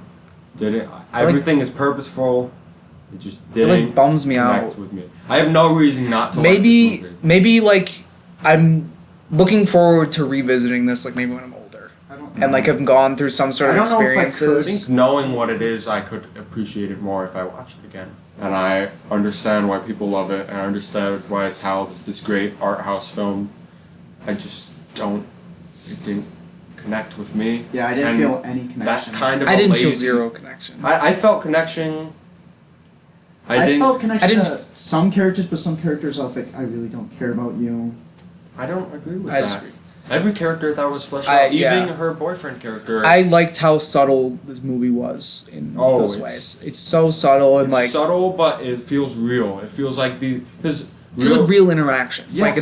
didn't. Everything is purposeful. It just It didn't like bums me connect out. with me. I have no reason not to like Maybe this movie. maybe like I'm looking forward to revisiting this like maybe when I'm older I don't and like have gone through some sort I of don't know if I could. I experiences. think knowing what it is, I could appreciate it more if I watched it again. And I understand why people love it, and I understand why it's held as this great art house film. I just don't. It didn't connect with me. Yeah, I didn't And feel any connection. That's kind of. I a didn't lazy, feel zero connection. I felt connection. I didn't. felt connection I didn't to some characters, but some characters I was like, I really don't care about you. I don't agree with I that. disagree. Every character I thought was fleshed I- out. Even yeah. her boyfriend character. I liked how subtle this movie was in Oh, those it's- ways. It's so subtle and it's like subtle, but it feels real. It feels like because feels like real interactions. Yeah. Like it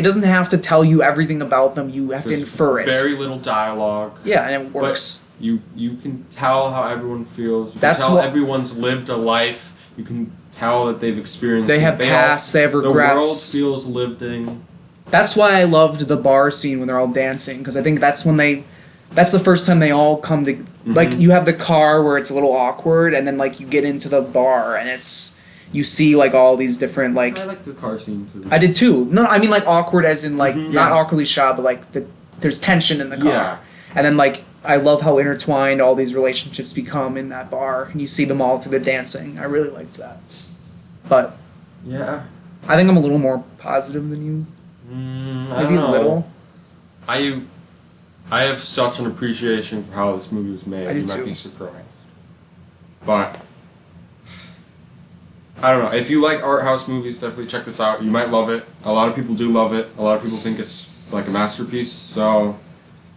doesn't have to tell you everything about them. You have to there's infer it. Very little dialogue. Yeah, and it works. You can tell how everyone feels. You That's can tell what- everyone's lived a life. You can tell that they've experienced. They it. have pasts, they have The world regrets. feels lived in. That's why I loved the bar scene when they're all dancing, because I think that's the first time they all come to, like, you have the car where it's a little awkward, and then, like, you get into the bar, and you see, like, all these different, like... I like the car scene, too. I did, too. No, I mean, like, awkward as in, like, not awkwardly shot, but, like, there's tension in the car. Yeah. And then, like, I love how intertwined all these relationships become in that bar, and you see them all through the dancing. I really liked that. But... Yeah. I think I'm a little more positive than you. I Maybe don't know. a little. I have such an appreciation for how this movie was made. I do You might too. be surprised. But I don't know. If you like art house movies, definitely check this out. You might love it. A lot of people do love it. A lot of people think it's like a masterpiece. So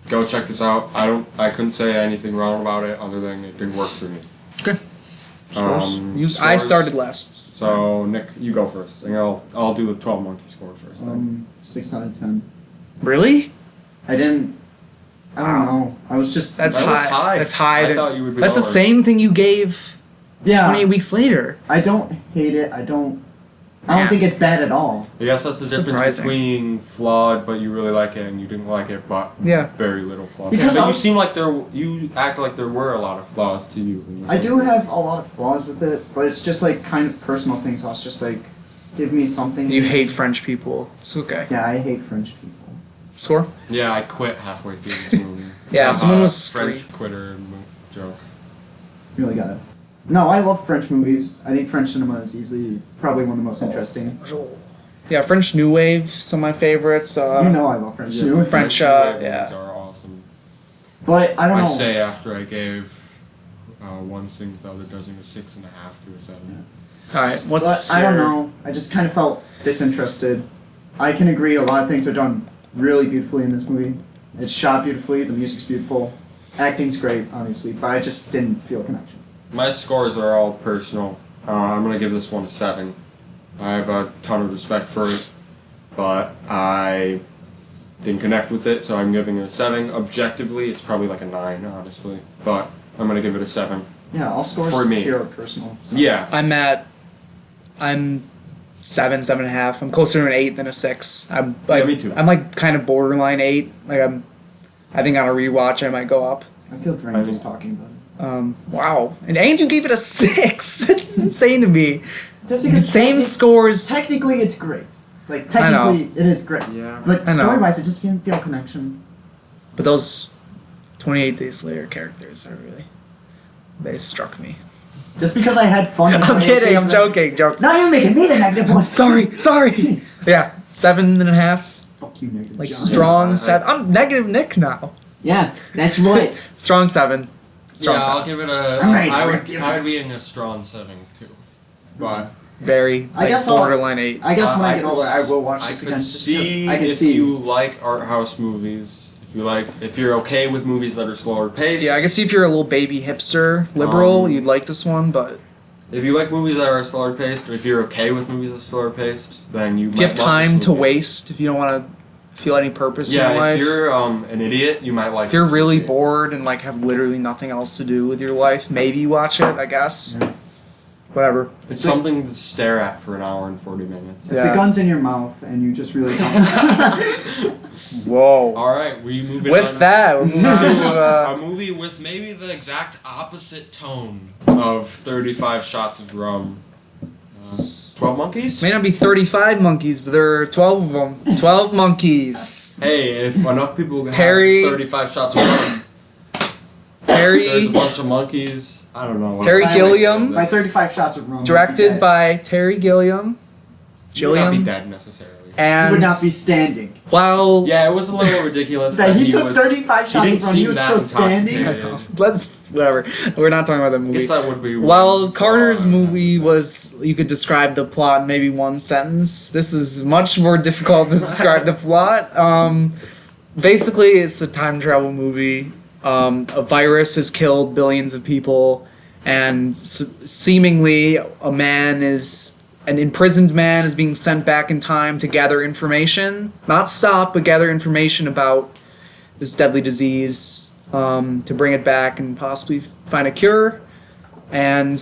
go check this out. I couldn't say anything wrong about it other than it didn't work for me. Okay. I Scores. started last. So Nick, you go first. And I'll do the 12 monkey score first. Then. 6 out of 10. Really? I don't know. I was just... That's That was high. high. That's high. I thought you would be That's the lower. same thing you gave yeah. 28 weeks later. I don't hate it. I don't Yeah. think it's bad at all. I guess that's the difference Surprising. between flawed, but you really like it, and you didn't like it, but Yeah. very little flaws. Because but I you was- seem like you act like there were a lot of flaws to you. in this I do movie. have a lot of flaws with it, but it's just like kind of personal things. I was just like, give me something. You hate French people. It's okay. Yeah, I hate French people. Score? Yeah, I quit halfway through this movie. Yeah, someone was French scream- quitter joke. Really got it. No, I love French movies. I think French cinema is easily probably one of the most interesting. Yeah, French New Wave, some of my favorites. You know I love French cinema. French, movies yeah. are awesome. But I don't I know. say after I gave One Sings the Other Dozen a 6.5 to a 7. Alright, But what's I don't your- know. I just kind of felt disinterested. I can agree a lot of things are done really beautifully in this movie. It's shot beautifully, the music's beautiful, acting's great, obviously, but I just didn't feel a connection. My scores are all personal. I'm gonna give this one a 7. I have a ton of respect for it, but I didn't connect with it, so I'm giving it a 7. Objectively, it's probably like a 9, honestly, but I'm gonna give it a 7. Yeah, all scores For me. here are personal. So. Yeah. I'm 7.5. I'm closer to an 8 than a 6. I'm like, me too. I'm like kind of borderline 8. Like I think on a rewatch I might go up. I feel drained I just think- talking about it. Wow. And you gave it a 6. It's insane to me. Just The because same scores. technically it's great. Like I know. technically it is great. Yeah. But I know. story wise it just didn't feel a connection. But those 28 Days Later characters are really, they struck me. Just because I had fun. with I'm my kidding. case, I'm like- joking. Jokes. Now you're making me the negative one. Sorry. Yeah, 7.5. Fuck you, negative. Like John. strong Yeah, 7. I'm negative Nick now. Yeah, that's right. Strong 7. Strong Yeah, 7. I'll give it a. I'm ready, I Rick. would be in a strong 7 too, but Very. I Like, guess I'll- borderline 8. I guess when I I get could older, I s- will watch I this could again. just because see I can if see. you like art house movies. If you're okay with movies that are slower paced. Yeah, I can see if you're a little baby hipster liberal, Um, you'd like this one, but If you like movies that are slower paced, or if you're okay with movies that are slower paced, then you if might you have love time this to movie. waste, if you don't want to feel any purpose in your Yeah, life, if you're an idiot, you might like. if you're this really movie. bored and like have literally nothing else to do with your life, maybe watch it, I guess. Yeah. Whatever. It's something to stare at for an hour and 40 minutes. If Yeah. the gun's in your mouth and you just really don't. Whoa. All right, we moving With on. that, we're moving on to A movie with maybe the exact opposite tone of 35 Shots of Rum. 12 Monkeys? may not be 35 monkeys, but there are 12 of them. 12 monkeys. Hey, if enough people have Terry- 35 Shots of Rum, Terry, there's a bunch of monkeys. I don't know. Terry By- Gilliam. By 35 shots of rum. directed by Terry Gilliam. He would not be Gilliam. dead necessarily. He And would not be standing. while Yeah, it was a little ridiculous That that he took was, 35 shots didn't of rum, he seem was that still standing? intoxicated. let's whatever. We're not talking about the I movie. guess that would be While one Carter's flaw. movie was, you could describe the plot in maybe one sentence. This is much more difficult to describe the plot. Basically, it's a time travel movie. A virus has killed billions of people, and seemingly an imprisoned man is being sent back in time to gather information. Not stop, but gather information about this deadly disease, to bring it back and possibly find a cure. And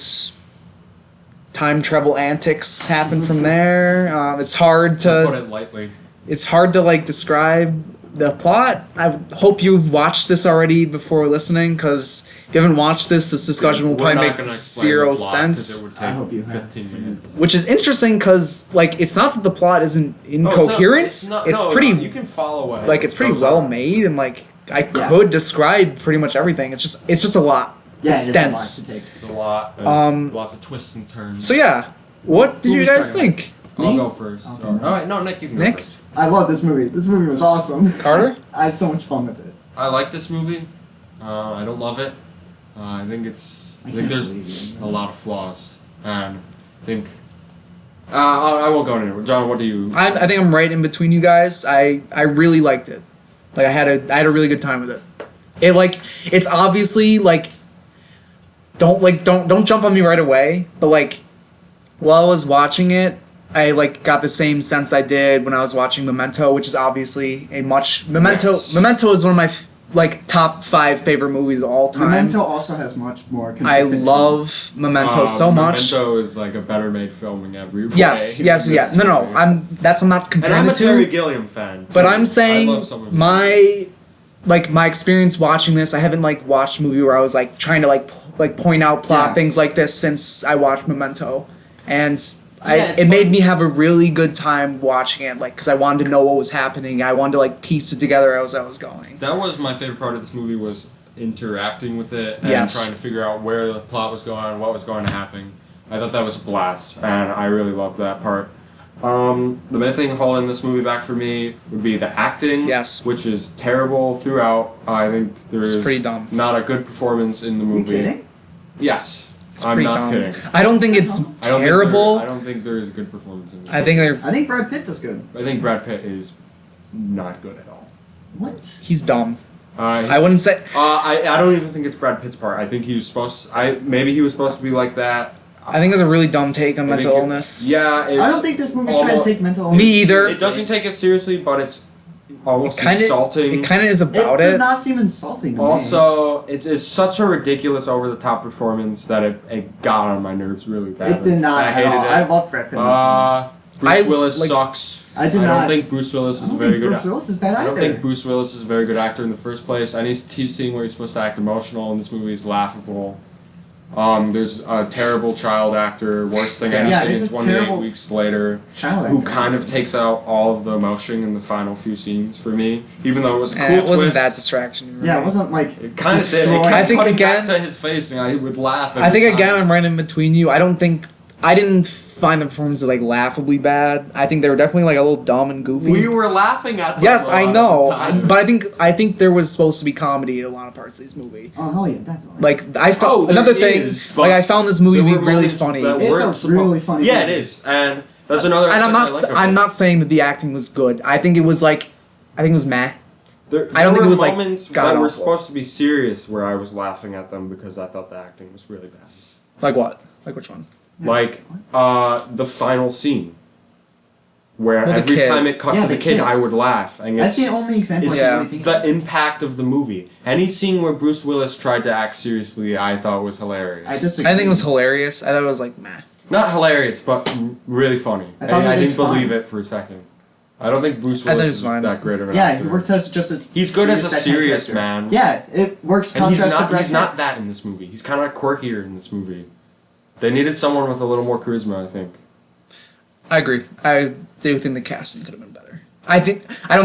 time travel antics happen from there. It's hard To put to. it lightly. it's hard to like describe the plot. I hope you've watched this already before listening, because if you haven't watched this discussion will We're probably not make gonna explain zero the plot 'cause sense. It would I hope you take have 15 seen minutes. Which is interesting because like it's not that the plot isn't Oh, incoherent. It's pretty You can follow it. like it's pretty Goes well on. made, and like I Yeah. could describe pretty much everything. It's just a lot. Yeah, It's it is dense. a lot to take. It's a lot. Lots of twists and turns. So yeah, what did you Movie guys starting think? I'll Me? go first. Okay. All right, no, Nick, you can Nick? go first. I love this movie. This movie was awesome. Carter? I had so much fun with it. I like this movie. I don't love it. I think I think can't there's believe you. a lot of flaws, and I think. I won't go into it. John, what do you? I think I'm right in between you guys. I really liked it. Like I had a really good time with it. It's obviously like don't jump on me right away, but like while I was watching it, I like got the same sense I did when I was watching Memento, which is obviously Memento is one of my like top 5 favorite movies of all time. Memento also has much more I consistent love Memento so much. Memento is like a better made film in every way. Yes. No. I'm not And comparing I'm the a Terry two. Gilliam fan. But too. I'm I saying love some of his my experience watching this, I haven't like watched a movie where I was like trying to like point out plot Yeah. things like this since I watched Memento, and it's it made fun. me have a really good time watching it, like because I wanted to know what was happening. I wanted to like piece it together as I was going. That was my favorite part of this movie, was interacting with it and Yes. trying to figure out where the plot was going, what was going to happen. I thought that was a blast, and I really loved that part. The main thing holding this movie back for me would be the acting, Yes. which is terrible throughout. I think there It's is pretty dumb. not a good performance in the You movie. kidding? Yes, It's I'm pretty not dumb. kidding. I don't think it's terrible. I don't think there is a good performance in this. I think movie. they're I think Brad Pitt does good. I think Brad Pitt is not good at all. What? he's dumb. I I wouldn't say. don't even think it's Brad Pitt's part. I think he was supposed. Maybe he was supposed to be like that. I think it's a really dumb take on I mental think illness. Yeah, it's I don't think this movie's trying to almost- take mental Me illness either. It doesn't take it seriously, but it's almost insulting. It kind of is It about does it. not seem insulting to me. Also, it's such a ridiculous, over-the-top performance that it got on my nerves really bad. It did not I at hated all. it. I love Brad Pitt in this Bruce I- Willis like- sucks. I did I don't not- think Bruce Willis movie. is I a don't very think good. Bruce Willis is bad I either. don't think Bruce Willis is a very good actor in the first place. Any scene where he's supposed to act emotional in this movie is laughable. There's a terrible child actor, worse than Yeah, anything there's in a 28 terrible Weeks Later, Child who actor. kind of takes out all of the emotion in the final few scenes for me, even though it was a cool And it wasn't twist. that distraction. Yeah, it wasn't like It kind of did. It destroying- kept I think cutting back again- to his face, and I would laugh. I think every again time. I'm right in between you. I didn't find the performances like laughably bad. I think they were definitely like a little dumb and goofy. We were laughing at them. Yes, a I lot know, of the time. but I think there was supposed to be comedy in a lot of parts of this movie. Oh hell yeah, definitely. Like I found Oh, there another thing. is, but Like I found this movie to there be were really moments funny, that It's weren't a really funny Yeah, it movie. is, and that's another. and aspect I like about I'm it. not saying that the acting was good. I think it was meh. There, I don't there think it were was, like, moments that god-awful. were supposed to be serious where I was laughing at them because I thought the acting was really bad. Like what? Like which one? Like the final scene, where Well, the every kid. time it cut Yeah, to the the kid, kid. I would laugh, and That's it's the only example it's I Yeah. really think the impact of the movie. Any scene where Bruce Willis tried to act seriously, I thought was hilarious. I just I think it was hilarious. I thought it was like meh. Not hilarious, but really funny. I I, thought I he did didn't believe fine. it for a second. I don't think Bruce I thought Willis he was is fine. that great of an Yeah, actor. he works as just a He's good as a that kind of serious character. man. Yeah, it works And he's contrast to not Brad he's Pitt. not that in this movie. He's kind of quirkier in this movie. They needed someone with a little more charisma, I think. I agree. I do think the casting could have been better. I don't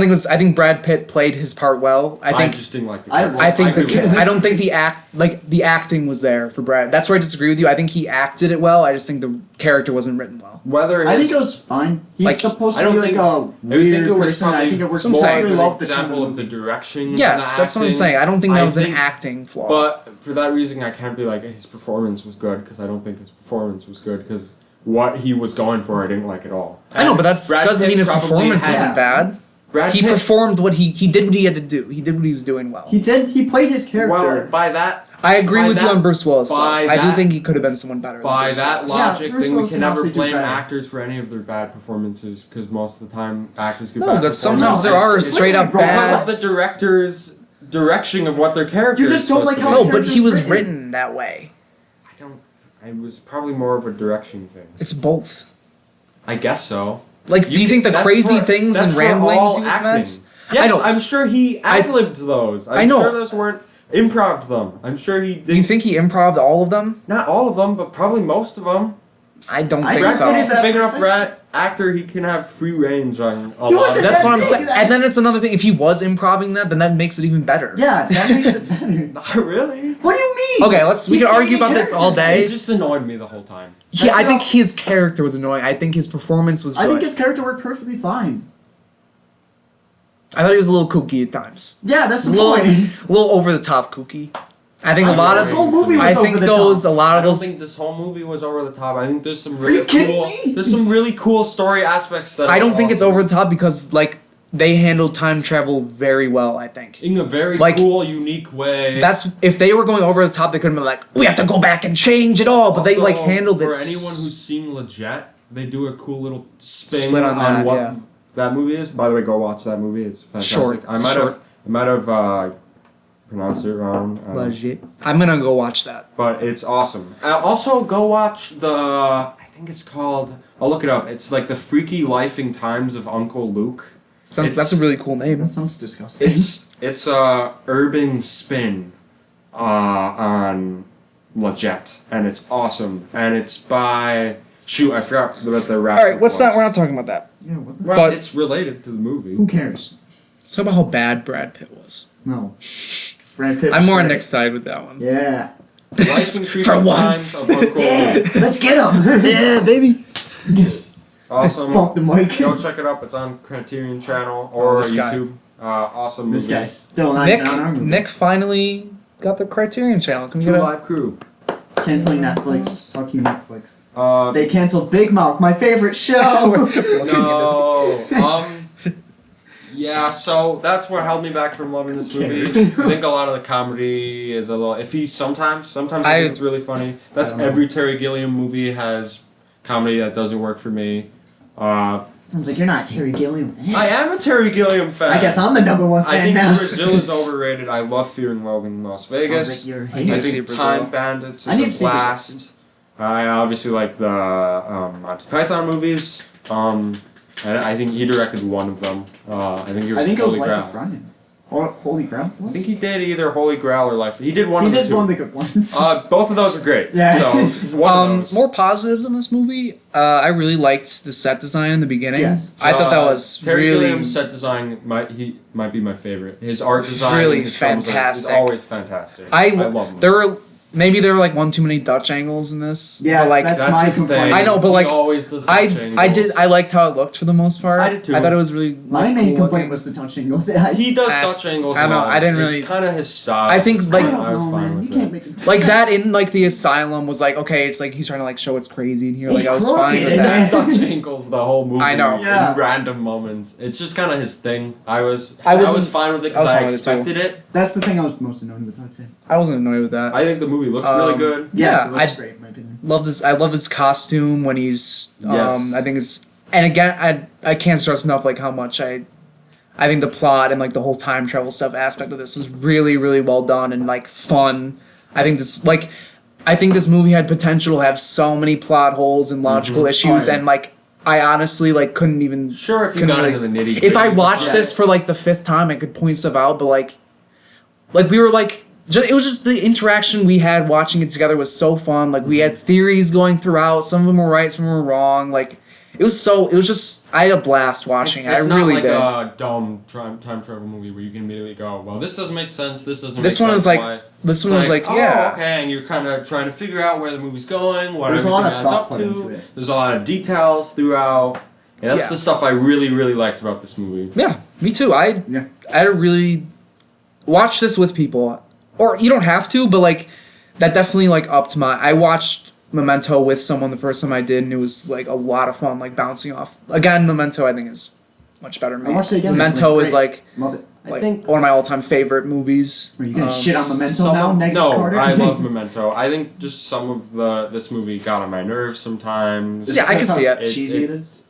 think it was. I think Brad Pitt played his part well. I think just didn't like the I- character. I think agree with that. I don't think the acting was there for Brad. That's where I disagree with you. I think he acted it well. I just think the character wasn't written well. Whether I his- think it was fine. He's Like, supposed I to be don't like think- a I think weird it was person. I probably think it works Some more. say- I really an love the tone of example the of the movie. direction. Yes, the that's what I'm acting. saying. I don't think that was an think- acting flaw. But for that reason, I can't be like his performance was good because I don't think his performance was good because what he was going for, I didn't like at all. I know, but that Brad doesn't Pitt mean his probably performance had- wasn't bad. Brad He Pitt- performed what he did what he had to do. He did what he was doing well. He did. He played his character. Well, by that I agree by with you that- on Bruce Willis. though. by I do that- think he could have been someone better. by than Bruce that Willis. logic, Bruce then we Willis can can never obviously do blame better. actors for any of their bad performances because most of the time actors give No, bad because performances. sometimes there are It's straight up Because bad. because of the director's direction of what their character You is just don't supposed like to how be. No, but character's he was written. written that way. I don't. It was probably more of a direction thing. It's both. I guess so. Like, do you think the That's crazy for- things that's and for ramblings all he was acting. meant? Yes, I know. I'm sure he ad-libbed those. I'm I know. sure those weren't improv them. I'm sure he did. Do you think he improv'd all of them? Not all of them, but probably most of them. I don't I think Brad so. Pitt is a big enough Percent. actor. He can have free range on a He lot. wasn't Of That's what I'm big saying. at And then it's another thing. If he was improving that, then that makes it even better. Yeah, that makes it better. Not really. What do you mean? Okay, we He's can staying argue in about this all character. It day. just annoyed me the whole time. Yeah, I That's think not- his character was annoying. I think his performance was good. I think his character worked perfectly fine. I thought he was a little kooky at times. Yeah, that's A the little, point. a little over the top kooky. I think a I lot know, of This whole movie was I over think the those top. a lot I of don't those. think this whole movie was over the top. I think there's some Are really you kidding cool. me? There's some really cool story aspects that I are don't think it's awesome. over the top because like they handled time travel very well. I think in a very Like, cool, unique way. that's if they were going over the top, they could have been like, we have to go back and change it all. But they like Also, handled it. For anyone who's seen Legit, they do a cool little spin Split on that, what yeah. that movie is. By the way, go watch that movie. It's fantastic. Short. I It's might short. have pronounced it wrong. Legit. I'm gonna go watch that. But it's awesome. Also, go watch the. I think it's called. I'll look it up. It's like the Freaky Lifing Times of Uncle Luke. That's a really cool name. That sounds disgusting. It's a urban spin on Legit, and it's awesome. And it's by shoot, I forgot what the rapper. All right, was. we're not talking about that. Yeah, what the... Well, but- it's related to the movie. Who cares? Let's talk about how bad Brad Pitt was. No. Brad Pitt I'm was more on great. Nick's side with that one. Yeah. Life and Creepy For Times once. of Uncle Luke. Let's get him. Yeah, baby. Awesome. Bump the mic. Go check it up. It's on Criterion Channel or this guy. YouTube. Awesome This movie. guy's still not Nick, even on our movie. Nick finally got the Criterion Channel. Can we True get a Live Crew. Canceling Netflix. Fuck you, Netflix. Uh, They canceled Big Mouth, my favorite show. no. Yeah, so that's what held me back from loving this Who movie. cares? I think a lot of the comedy is a little iffy sometimes. Sometimes I think it's really funny. That's I don't know. every Terry Gilliam movie has comedy that doesn't work for me. Sounds like you're not a Terry Gilliam. I am a Terry Gilliam fan. I guess I'm the number one fan I think now. Brazil is overrated. I love Fear and Loathing in Las Vegas. Sounds like you're I need I to see think Brazil. Time Bandits I need to is see a Brazil. blast. I obviously like the Monty Python movies. And I think he directed one of them. I think it was it was Holy Life Grail. of Brian. Or Holy Grail? I think he did either Holy Grail or Life. He did one He of the did two. one of the good ones. Both of those are great. Yeah. So one of those. More positives in this movie. I really liked the set design in the beginning. Yes. I thought that was Terry really Gilliam's set design might be my favorite. His art design, Really his film design is fantastic. always fantastic. I love him. there were like one too many Dutch angles in this. Yes, but like that's my his complaint. thing. I know, but, He like, always does I Dutch I angles. liked how it looked for the most part. I did too. I thought it was really My like, main cool complaint looking. was the touch angles. He does I- Dutch angles. I don't a know, lot. I didn't It's really- kind of his style. I think, It's like- I fine. don't I was know, fine man. with You it. can't make it Like that in like the asylum was like okay, it's like he's trying to like show it's crazy in here. Like I was fine crooked. with He that. does Dutch angles the whole movie. I know. Yeah. In random moments. It's just kind of his thing. I was I was- fine with it I was because I fine with it, too. expected it. That's the thing I was most annoyed with, I'd say. I wasn't annoyed with that. I think the movie looks really good. Yes, Yeah, it looks I- great, in my opinion. I love his costume when he's Yes. I think it's and again I can't stress enough like how much I think the plot and like the whole time travel stuff aspect of this was really really well done and like fun. I think this movie had potential to have so many plot holes and logical issues Oh, yeah. and like I honestly like couldn't even Sure, if you couldn't got really- into the nitty. if I watched Yeah. this for like the 5th time I could point stuff out but like we were like it was just the interaction we had watching it together was so fun. Like we had theories going throughout. Some of them were right, some of them were wrong. Like it was just I had a blast watching it. I It's really not like did. a dumb time travel movie where you can immediately go, well, this doesn't make sense. This doesn't. This make one sense. was like Why? this It's one was like yeah. Oh, okay, and you're kind of trying to figure out where the movie's going, what There's a everything lot of adds thought up put into to. it. There's a lot of details throughout. And that's Yeah. the stuff I really, really liked about this movie. Yeah, me too. I Yeah. really watch this with people. Or you don't have to, but like that definitely like upped my I watched Memento with someone the first time I did and it was like a lot of fun like bouncing off. Again, Memento I think is much better than me. I watched it again Memento recently. is like Love it. I like think- one of my all-time favorite movies. Are you gonna shit on Memento Some now, of- Negative no, Carter? I love Memento. I think just some of this movie got on my nerves sometimes. Yeah, I can That's see how it. cheesy it is.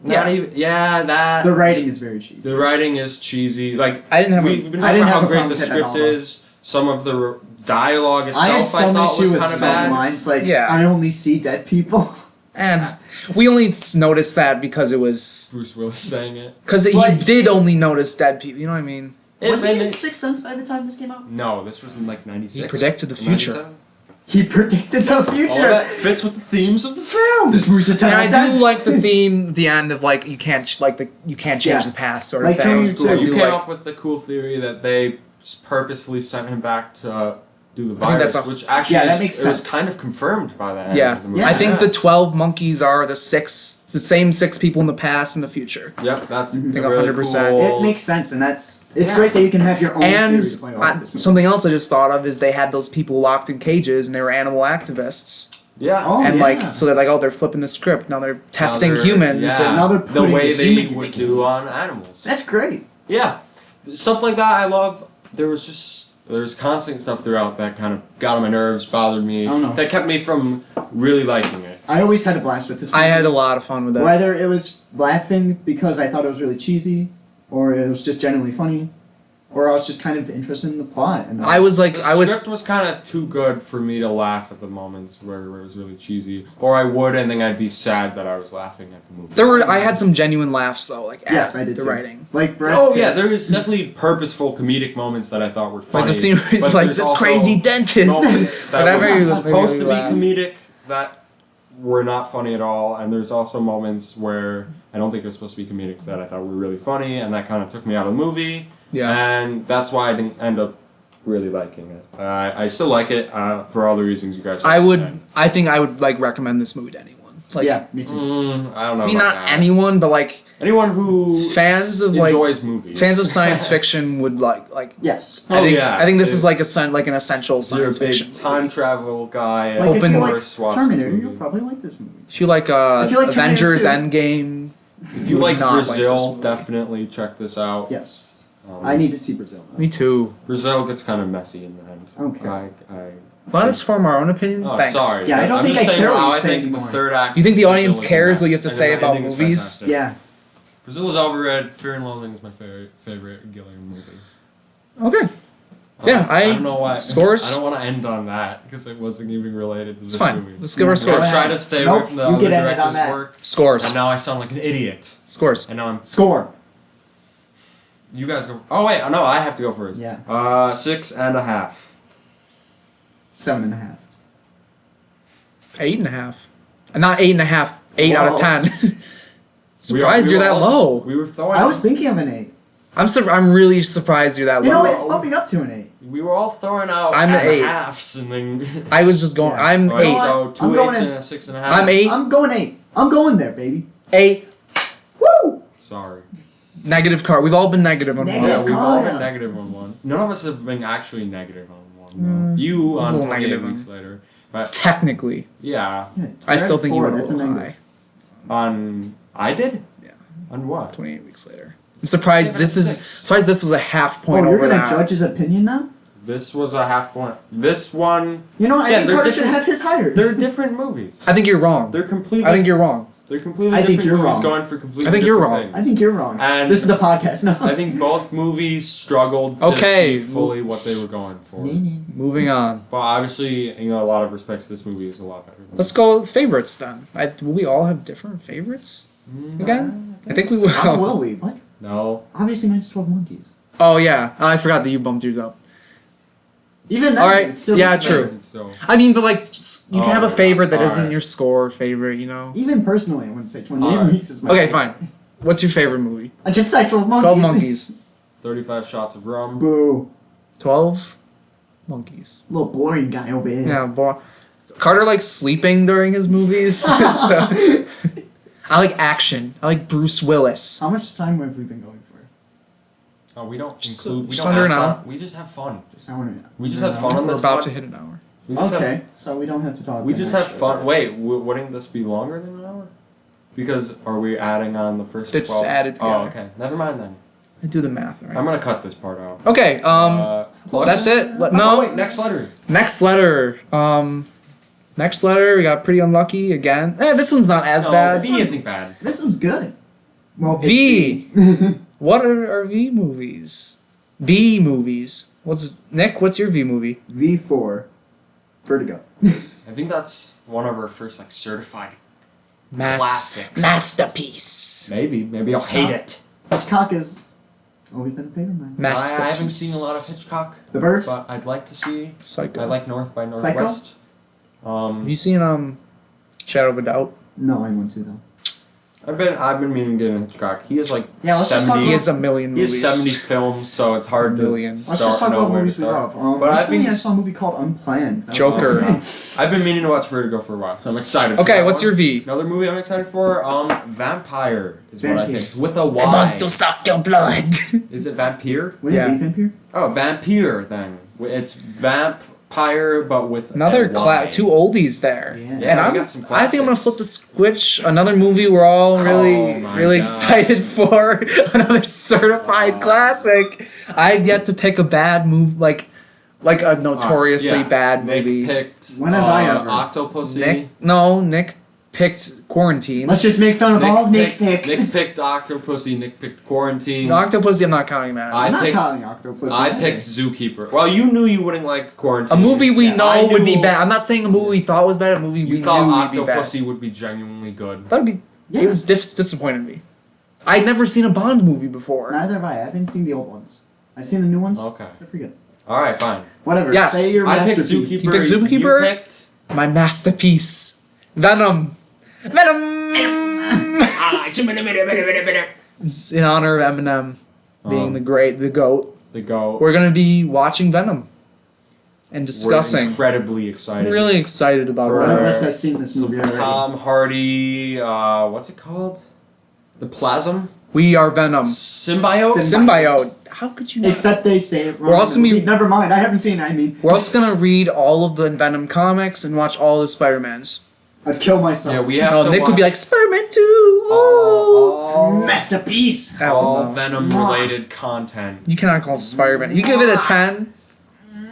Not even. Yeah, that. The writing is very cheesy. The writing is cheesy. Like I didn't have we've been I talking didn't about have how a great problem the with it at script all. is. Some of the dialogue I had itself I some thought issue was with kind of some bad. lines, like Yeah. I only see dead people. And we only noticed that because it was Bruce Willis saying it. because he Like- did only notice dead people. You know what I mean? Was he in it- Sixth Sense by the time this came out? No, this was in like 96. He predicted the future. 97? He predicted the All future. that fits with the themes of the film. This movie's a 10 And out of I 10. do like the theme, the end of like you can't change Yeah. the past sort Like of thing. Terminator I You do came like- up with the cool theory that they purposely sent him back to do the I think virus, that's a- which actually Yeah, that is- makes it was sense. kind of confirmed by the end Yeah. of the movie. Yeah. I think the 12 monkeys are the same 6 people in the past and the future. Yep, that's Mhm. a Like really 100%. cool. It makes sense, and it's Yeah. great that you can have your own And theory to play off of this movie. something else I just thought of is they had those people locked in cages and they were animal activists. Yeah. Oh, And yeah. like so they're like, oh, they're flipping the script. Now they're testing humans. Yeah, And now they're the putting way a they human would into do the on animals. That's great. Yeah, stuff like that I love. There's constant stuff throughout that kind of got on my nerves, bothered me, Oh, no. that kept me from really liking it. I always had a blast with this movie. I had a lot of fun with that. Whether it was laughing because I thought it was really cheesy, or it was just genuinely funny, or I was just kind of interested in the plot. And I was like, The I was script was kind of too good for me to laugh at the moments where it was really cheesy, or I would, and then I'd be sad that I was laughing at the movie. I had some genuine laughs though, like at Yes, I did the too. writing. Like Brad Oh Pitt. yeah, there was definitely purposeful comedic moments that I thought were funny. Like the scene where he's but like, there's this also crazy dentist. moments that Whatever were he was supposed to be making me comedic that were not funny at all, and there's also moments where I don't think it was supposed to be comedic that I thought were really funny, and that kind of took me out of the movie. Yeah. And that's why I didn't end up really liking it. I still like it for all the reasons you guys. Said. I think I would like recommend this movie to anyone. Like, yeah, me too. I don't know. I mean, about not that. anyone, but like Anyone who Fans of, like- enjoys movies. fans of science fiction would like. Yes. I think yeah. I think this If is like an essential You're a science big fiction. time travel guy. Like, Open if you like course, watch this Terminator, movie. you'll probably like this movie. If you like If you like Avengers Terminator Endgame, If you would like not Brazil, this movie. definitely check this out. Yes. Um, I need to see Brazil. Me too. Brazil gets kind of messy in the end. Okay. Let us form our own opinions. Oh, Thanks. sorry. Yeah, I don't I'm think just I saying care what how you I say think anymore. the third act. You think the of audience Brazil is a cares what mess, you have to and say the about ending is movies? fantastic. Yeah. Brazil is overrated. Fear and Loathing is my favorite Gilliam movie. Okay. Yeah, I don't know why. scores? I don't want to end on that because it wasn't even related to It's this fine. movie. Let's give our Yeah, So I scores. ahead. try to stay Nope, away from the you other get ended on director's that. work, Scores. and now I sound like an idiot. Scores. And now I'm. Score. You guys go. Oh wait, no, I have to go first. Yeah. 6.5. 7.5. 8.5. Not 8.5. 8 out of Whoa. 10. We Surprised were you're that all low. we were throwing. I was thinking of an 8. I'm really surprised you're that You know, low. it's bumping up to an 8. We were all throwing out I'm an 8. halves and then. I was just going. Yeah. I'm Alright, 8. so 2 I'm going 8s in- and a 6.5. I'm 8. I'm going 8. I'm going there, baby. 8. Woo! Sorry. Negative card. We've all been negative on Negative. Yeah, one. we've all Yeah. been negative on one. None of us have been actually negative on one. You I was a on little 28 negative weeks later. But Technically, yeah. Yeah, I still think you were a that's a little negative. high. On. I did? Yeah. On what? 28 weeks later. I'm surprised Yeah, this that's is. 6. Surprised this was a half point Oh, you're over gonna that. judge his opinion now? This was a half point. This one. You know, I Yeah, think they're Carter should different- have his higher. They're different movies. I think you're wrong. They're completely. I think you're wrong. They're completely I think different you're movies wrong. going for completely I think you're different wrong. things. I think you're wrong. And this is the podcast now. I think both movies struggled to Okay. achieve fully what they were going for. Moving on. But obviously, in a lot of respects, this movie is a lot better. Than Let's go with favorites then. Will we all have different favorites again? I think we will. How will we? What? No. Obviously, mine's 12 Monkeys. Oh yeah, I forgot that you bumped yours up. Even that. All right, it's still yeah, better. true. So I mean, but like, you can have a Oh, favorite that isn't alright. your score favorite, you know? Even personally, I wouldn't say 28 Alright. Weeks is my Okay, favorite. fine. What's your favorite movie? I just said 12 Monkeys. 12 Monkeys. 35 Shots of Rum. Boo. 12 Monkeys. Little boring guy over here. Yeah, Carter likes sleeping during his movies. So I like action. I like Bruce Willis. How much time have we been going for? Oh, we don't Just- include. We just don't under ask an hour. that. We just have fun. Just I wanna, We just have fun on We're this about one. to hit an hour. We just Okay, Have, so we don't have to talk. we then, just have actually. fun. Wait, wouldn't this be longer than an hour? Because are we adding on the first? It's 12? added Oh, together. okay. Never mind then. I do the math, all right? I'm gonna cut this part out. Okay, Plugs? that's it. Oh, No, wait, next letter. next letter. Next letter, we got Pretty Unlucky again. This one's not as No, bad. V isn't bad. This one's good. Well, it's V. V. What are our V movies? B movies. Nick? What's your V movie? V4. Vertigo. I think that's one of our first like certified classics. Masterpiece. Maybe I'll hate it. Hitchcock has always been a favorite of mine. Masterpiece. I haven't seen a lot of Hitchcock, The Birds? but I'd like to see. Psycho. I like North by Psycho? Northwest. Have you seen Shadow of a Doubt? No, I want to though. I've been meaning to get into Hitchcock. He has like Yeah, let's just talk 70. He has a million He movies. has 70 films, so it's hard to Million. Let's just talk know about where to movies we start. love. But I've Recently been- I saw a movie called Unplanned. That was Joker. awesome. I've been meaning to watch Vertigo for a while, so I'm excited. For Okay, that what's one. your V? Another movie I'm excited for. Vampire is what I Vampire. picked with a I Y. want to suck your blood. Is it Vampire? Wait, Yeah. Vampire? Oh, Vampire then. It's Vampire, but with Another a Y. two oldies there. Yeah. And Yeah, we I'm, got some I think I'm gonna classics. flip the switch. Another movie we're all really, Oh my really God. excited for. Another certified classic. I've yet to pick a bad movie, like a notoriously Yeah. bad Nick movie. picked When have I ever? Octopussy. Nick picked Quarantine. Let's just make fun of all of Nick's picks. Nick picked Octopussy. Nick picked Quarantine. The Octopussy, I'm not counting that. I I'm not picked- calling Octopus. I picked Zookeeper. Well, you knew you wouldn't like Quarantine. A movie we Yeah, know I would be knew- bad. I'm not saying a movie we thought was bad. A movie we You thought knew would be bad. Octopussy would be genuinely good. That'd be. Yeah. It was disappointed me. I'd never seen a Bond movie before. Neither have I. I haven't seen the old ones. I've seen the new ones. Okay. They're pretty good. All right, fine. Whatever. Yes. Say your I picked masterpiece. Zookeeper. You picked Zookeeper? You picked. My masterpiece, Venom. It's in honor of Eminem being the GOAT. The Go. We're gonna be watching Venom and We're discussing. incredibly excited. I'm really excited about For- None of Venom. us has seen this movie already. Tom Hardy. What's it called? The Plasm We are Venom. Symbiote. Symbiote. How could you not? Except they say it wrong. We're also in the gonna movie. be- Never mind. I haven't seen it. I mean, We're also gonna read all of the Venom comics and watch all the Spider-Mans. I'd kill myself. Yeah, we have No, to. Nick would be watch like Spider-Man 2. all Masterpiece. Hell no. Venom-related content. You cannot call it Spider-Man. You give it a 10.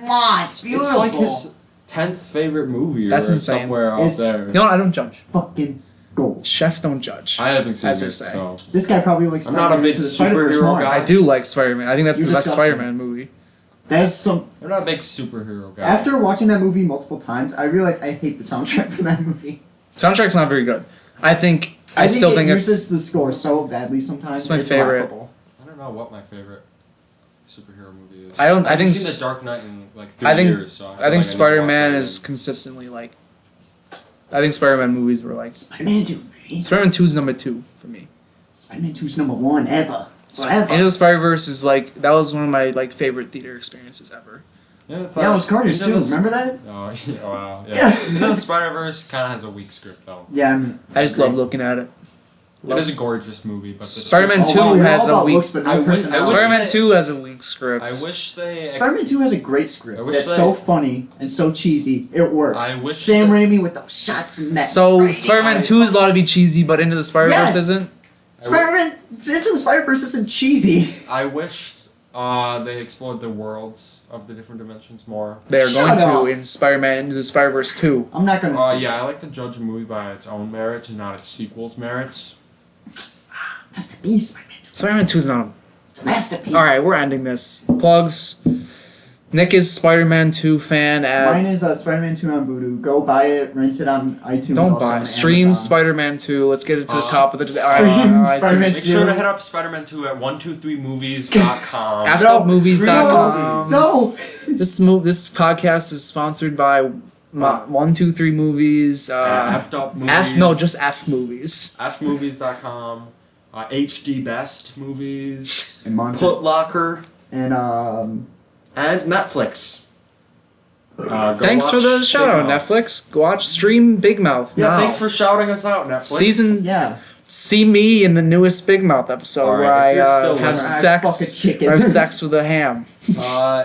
Mwah, it's beautiful. It's like his 10th favorite movie. That's or insane. Somewhere out It's- there. You know what? I don't judge. fucking gold. Chef don't judge. I haven't seen As I it, say. so This guy probably likes I'm not a Spider-Man big Into the Spider-Verse superhero more. guy. I do like Spider-Man. I think that's You're the best disgusting. Spider-Man movie. There's some. I'm not a big superhero guy. After watching that movie multiple times, I realized I hate the soundtrack for that movie. Soundtrack's not very good. I still think it it's uses the score so badly sometimes. It's my favorite. laughable. I don't know what my favorite superhero movie is. I don't- I haven't think seen s- The Dark Knight in like 3 I think- years. So I feel think like need to Spider-Man watch it is again. consistently like I think Spider-Man movies were like Spider-Man 2. Right? Spider-Man 2 is number 2 for me. Spider-Man 2's number 1 ever. Forever. Into the Spider-Verse is like that was one of my like favorite theater experiences ever. Yeah, Yeah, it was Carter's Into too. the- Remember that? Oh, yeah, wow. Yeah. Yeah. Into the Spider-Verse kind of has a weak script, though. Yeah, I mean, I just love looking at it. It is a gorgeous movie, but the Spider-Man Oh, 2 wow, you're has all a about weak looks, but no I wish- personality. Spider-Man they- 2 has a weak script. I wish they. Spider-Man 2 has a great script. I wish That's they- so funny and so cheesy. It works. I wish Sam they- Raimi with those shots in that. So writing Spider-Man on it. 2 is allowed to be cheesy, but Into the Spider-Verse Yes! isn't. Spider-Man Into the Spider-Verse isn't cheesy. I wished they explored the worlds of the different dimensions more. They are Shut going up. to in Spider-Man Into the Spider-Verse 2. I'm not gonna say Yeah, I like to judge a movie by its own merits and not its sequel's merits. Masterpiece, Spider-Man 2. Spider-Man 2 is not. It's a masterpiece. All right, we're ending this. Plugs. Nick is Spider-Man 2 fan Mine at. is Spider-Man 2 on Voodoo. Go buy it, rent it on iTunes. Don't also buy. on Stream Amazon. Spider-Man 2. Let's get it to the top of the. Stream iTunes. Spider-Man Make sure to Two. hit up Spider-Man 2 at 123movies.com. After- No, Movies.com. No. This podcast is sponsored by 123 Movies. F'd up movies. Just F Movies. Fmovies.com. HD Best Movies. And Monty. Foot Locker. And And Netflix. Go Thanks for watch the shout out, Big Mouth. Netflix. Go watch Stream Big Mouth Yeah, now. thanks for shouting us out, Netflix. Season. yeah. See me in the newest Big Mouth episode All right, where if you're I still have listening- I fuck a sex. chicken. I have sex with a ham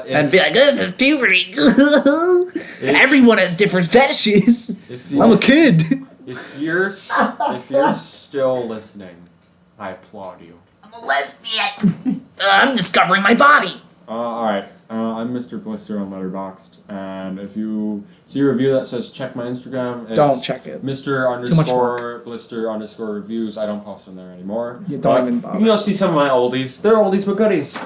and be like, "This is puberty. Everyone has different fetishes. if I'm a you, kid." if you're still listening, I applaud you. I'm a lesbian. I'm discovering my body. Alright, I'm Mr. Blister on Letterboxd, and if you see a review that says check my Instagram, it's Don't check it. Mr. much _ Blister _ reviews. I don't post them there anymore. You don't But even You bother. can go see some of my oldies. They're oldies but goodies.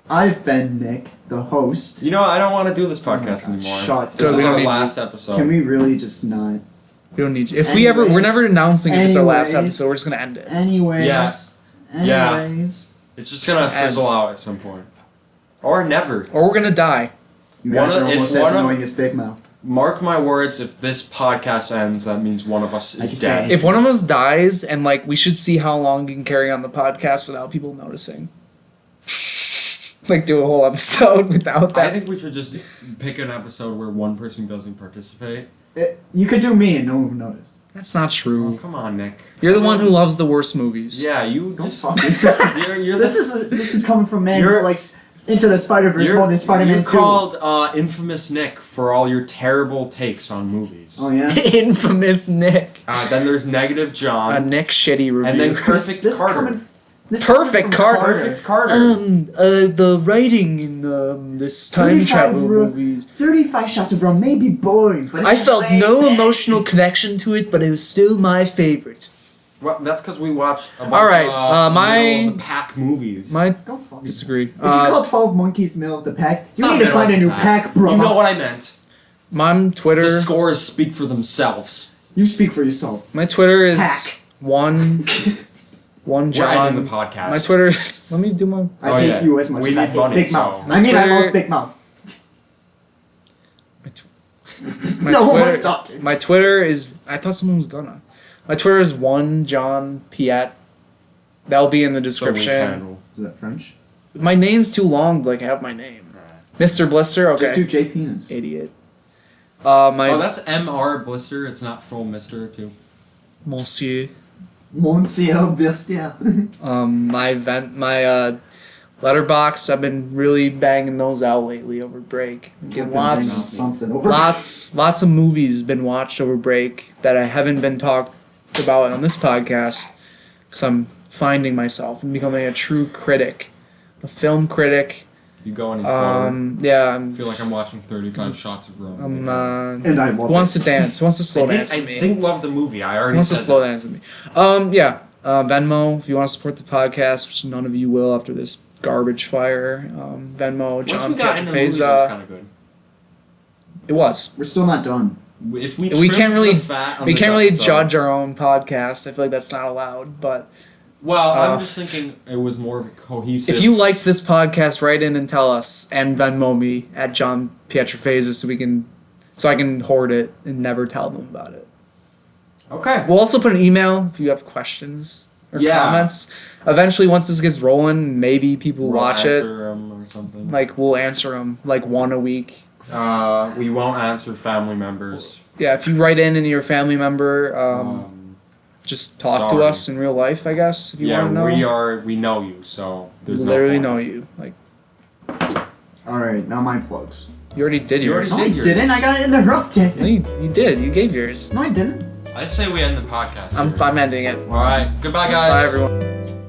I've been Nick, the host. You know, I don't want to do this Oh my podcast God, anymore. shut This up. is We don't our need last episode. Can we really just not? We We don't need you. If we ever, we're never announcing if it's our last Anyways. episode. We're just gonna end it. Anyways. Yes. Anyways. It's just gonna fizzle out at some point. Or never. Or we're gonna die. You guys One are of- almost if as one of- annoying as Big Mouth. Mark my words, if this podcast ends, that means one of us I is can dead. say- If one of us dies, and like we should see how long you can carry on the podcast without people noticing. Like do a whole episode without I that. think we should just pick an episode where one person doesn't participate. You could do me and no one would notice. That's not Oh, true. come on, Nick. You're the one who loves the worst movies. Yeah, you Don't just... fuck yourself. You're This is coming from man who You're- likes Into the Spider-Verse more than Spider-Man you're 2. called Infamous Nick for all your terrible takes on movies. Oh yeah. Infamous Nick. Then there's Negative A John. Nick shitty review. And then Perfect This Carter. coming- this Perfect coming from Carter. Perfect Carter. The writing in this time 35 travel ru- movies. 35 Shots of Rum may be boring, but I it's felt way no better. emotional connection to it, but it was still my favorite. Well, that's because we watched a bunch All right, of my- middle of the pack movies. My Go fuck yourself. disagree. If you call 12 Monkeys middle of the pack, you not need to middle find of a the new pack, bro. You know what I meant. my Twitter. The scores speak for themselves. You speak for yourself. My Twitter is Hack. one We're ending John. the podcast. My Twitter is. Let me do my. I Oh, hate yeah. you as much We as I need hate money, Big so- Mouth. My I mean, I Twitter- love Big Mouth. My No Twitter, one's talking. My Twitter is. I thought someone was gonna. My Twitter is one John Piet. That'll be in the So we description. can- Is that French? My name's too long to like have my name. Mr. Blister. Okay. Just do J. Penis. Idiot. My Oh, that's MR Blister. It's not full Mister too. Monsieur. Monsieur Bestia. My Letterboxd. I've been really banging those out lately over break. Getting lots Something over. of movies been watched over break that I haven't been talked about on this podcast because I'm finding myself and becoming a true critic, a film critic. You go any slower. Yeah, I feel like I'm watching 35 Shots of Rum. And I who love wants it. to dance? Who wants to slow dance I with me? didn't love the movie. I Who already wants to said slow that. dance with me? Venmo, if you want to support the podcast, which none of you will after this garbage fire. Venmo, Once John we got into the movies, it was Pietrafeza. kind of good. It was. We're still not done. If we We can't trimmed really- the fat on We this can't really episode- judge our own podcast. I feel like that's not allowed. But Well, Uh, I'm just thinking it was more of a cohesive. if you liked this podcast, write in and tell us, and Venmo me at John Pietrafeza so I can hoard it and never tell them about it. Okay. We'll also put an email if you have questions or Yeah. comments. Eventually, once this gets rolling, maybe people will We'll watch it. answer 'em or something. Like we'll answer them like one a week. We won't answer family members. Yeah, if you write in and you're a family member, just talk to sorry. us in real life, I guess. If you yeah, want to know, we know you, so we there's literally no know point. you. Like Alright, now my plugs. you already did You yours. already No, I did yours. didn't. I got interrupted. No, you did. You gave yours. No, I didn't. I say we end the podcast. I'm ending it. All right. Goodbye, guys. Bye, everyone.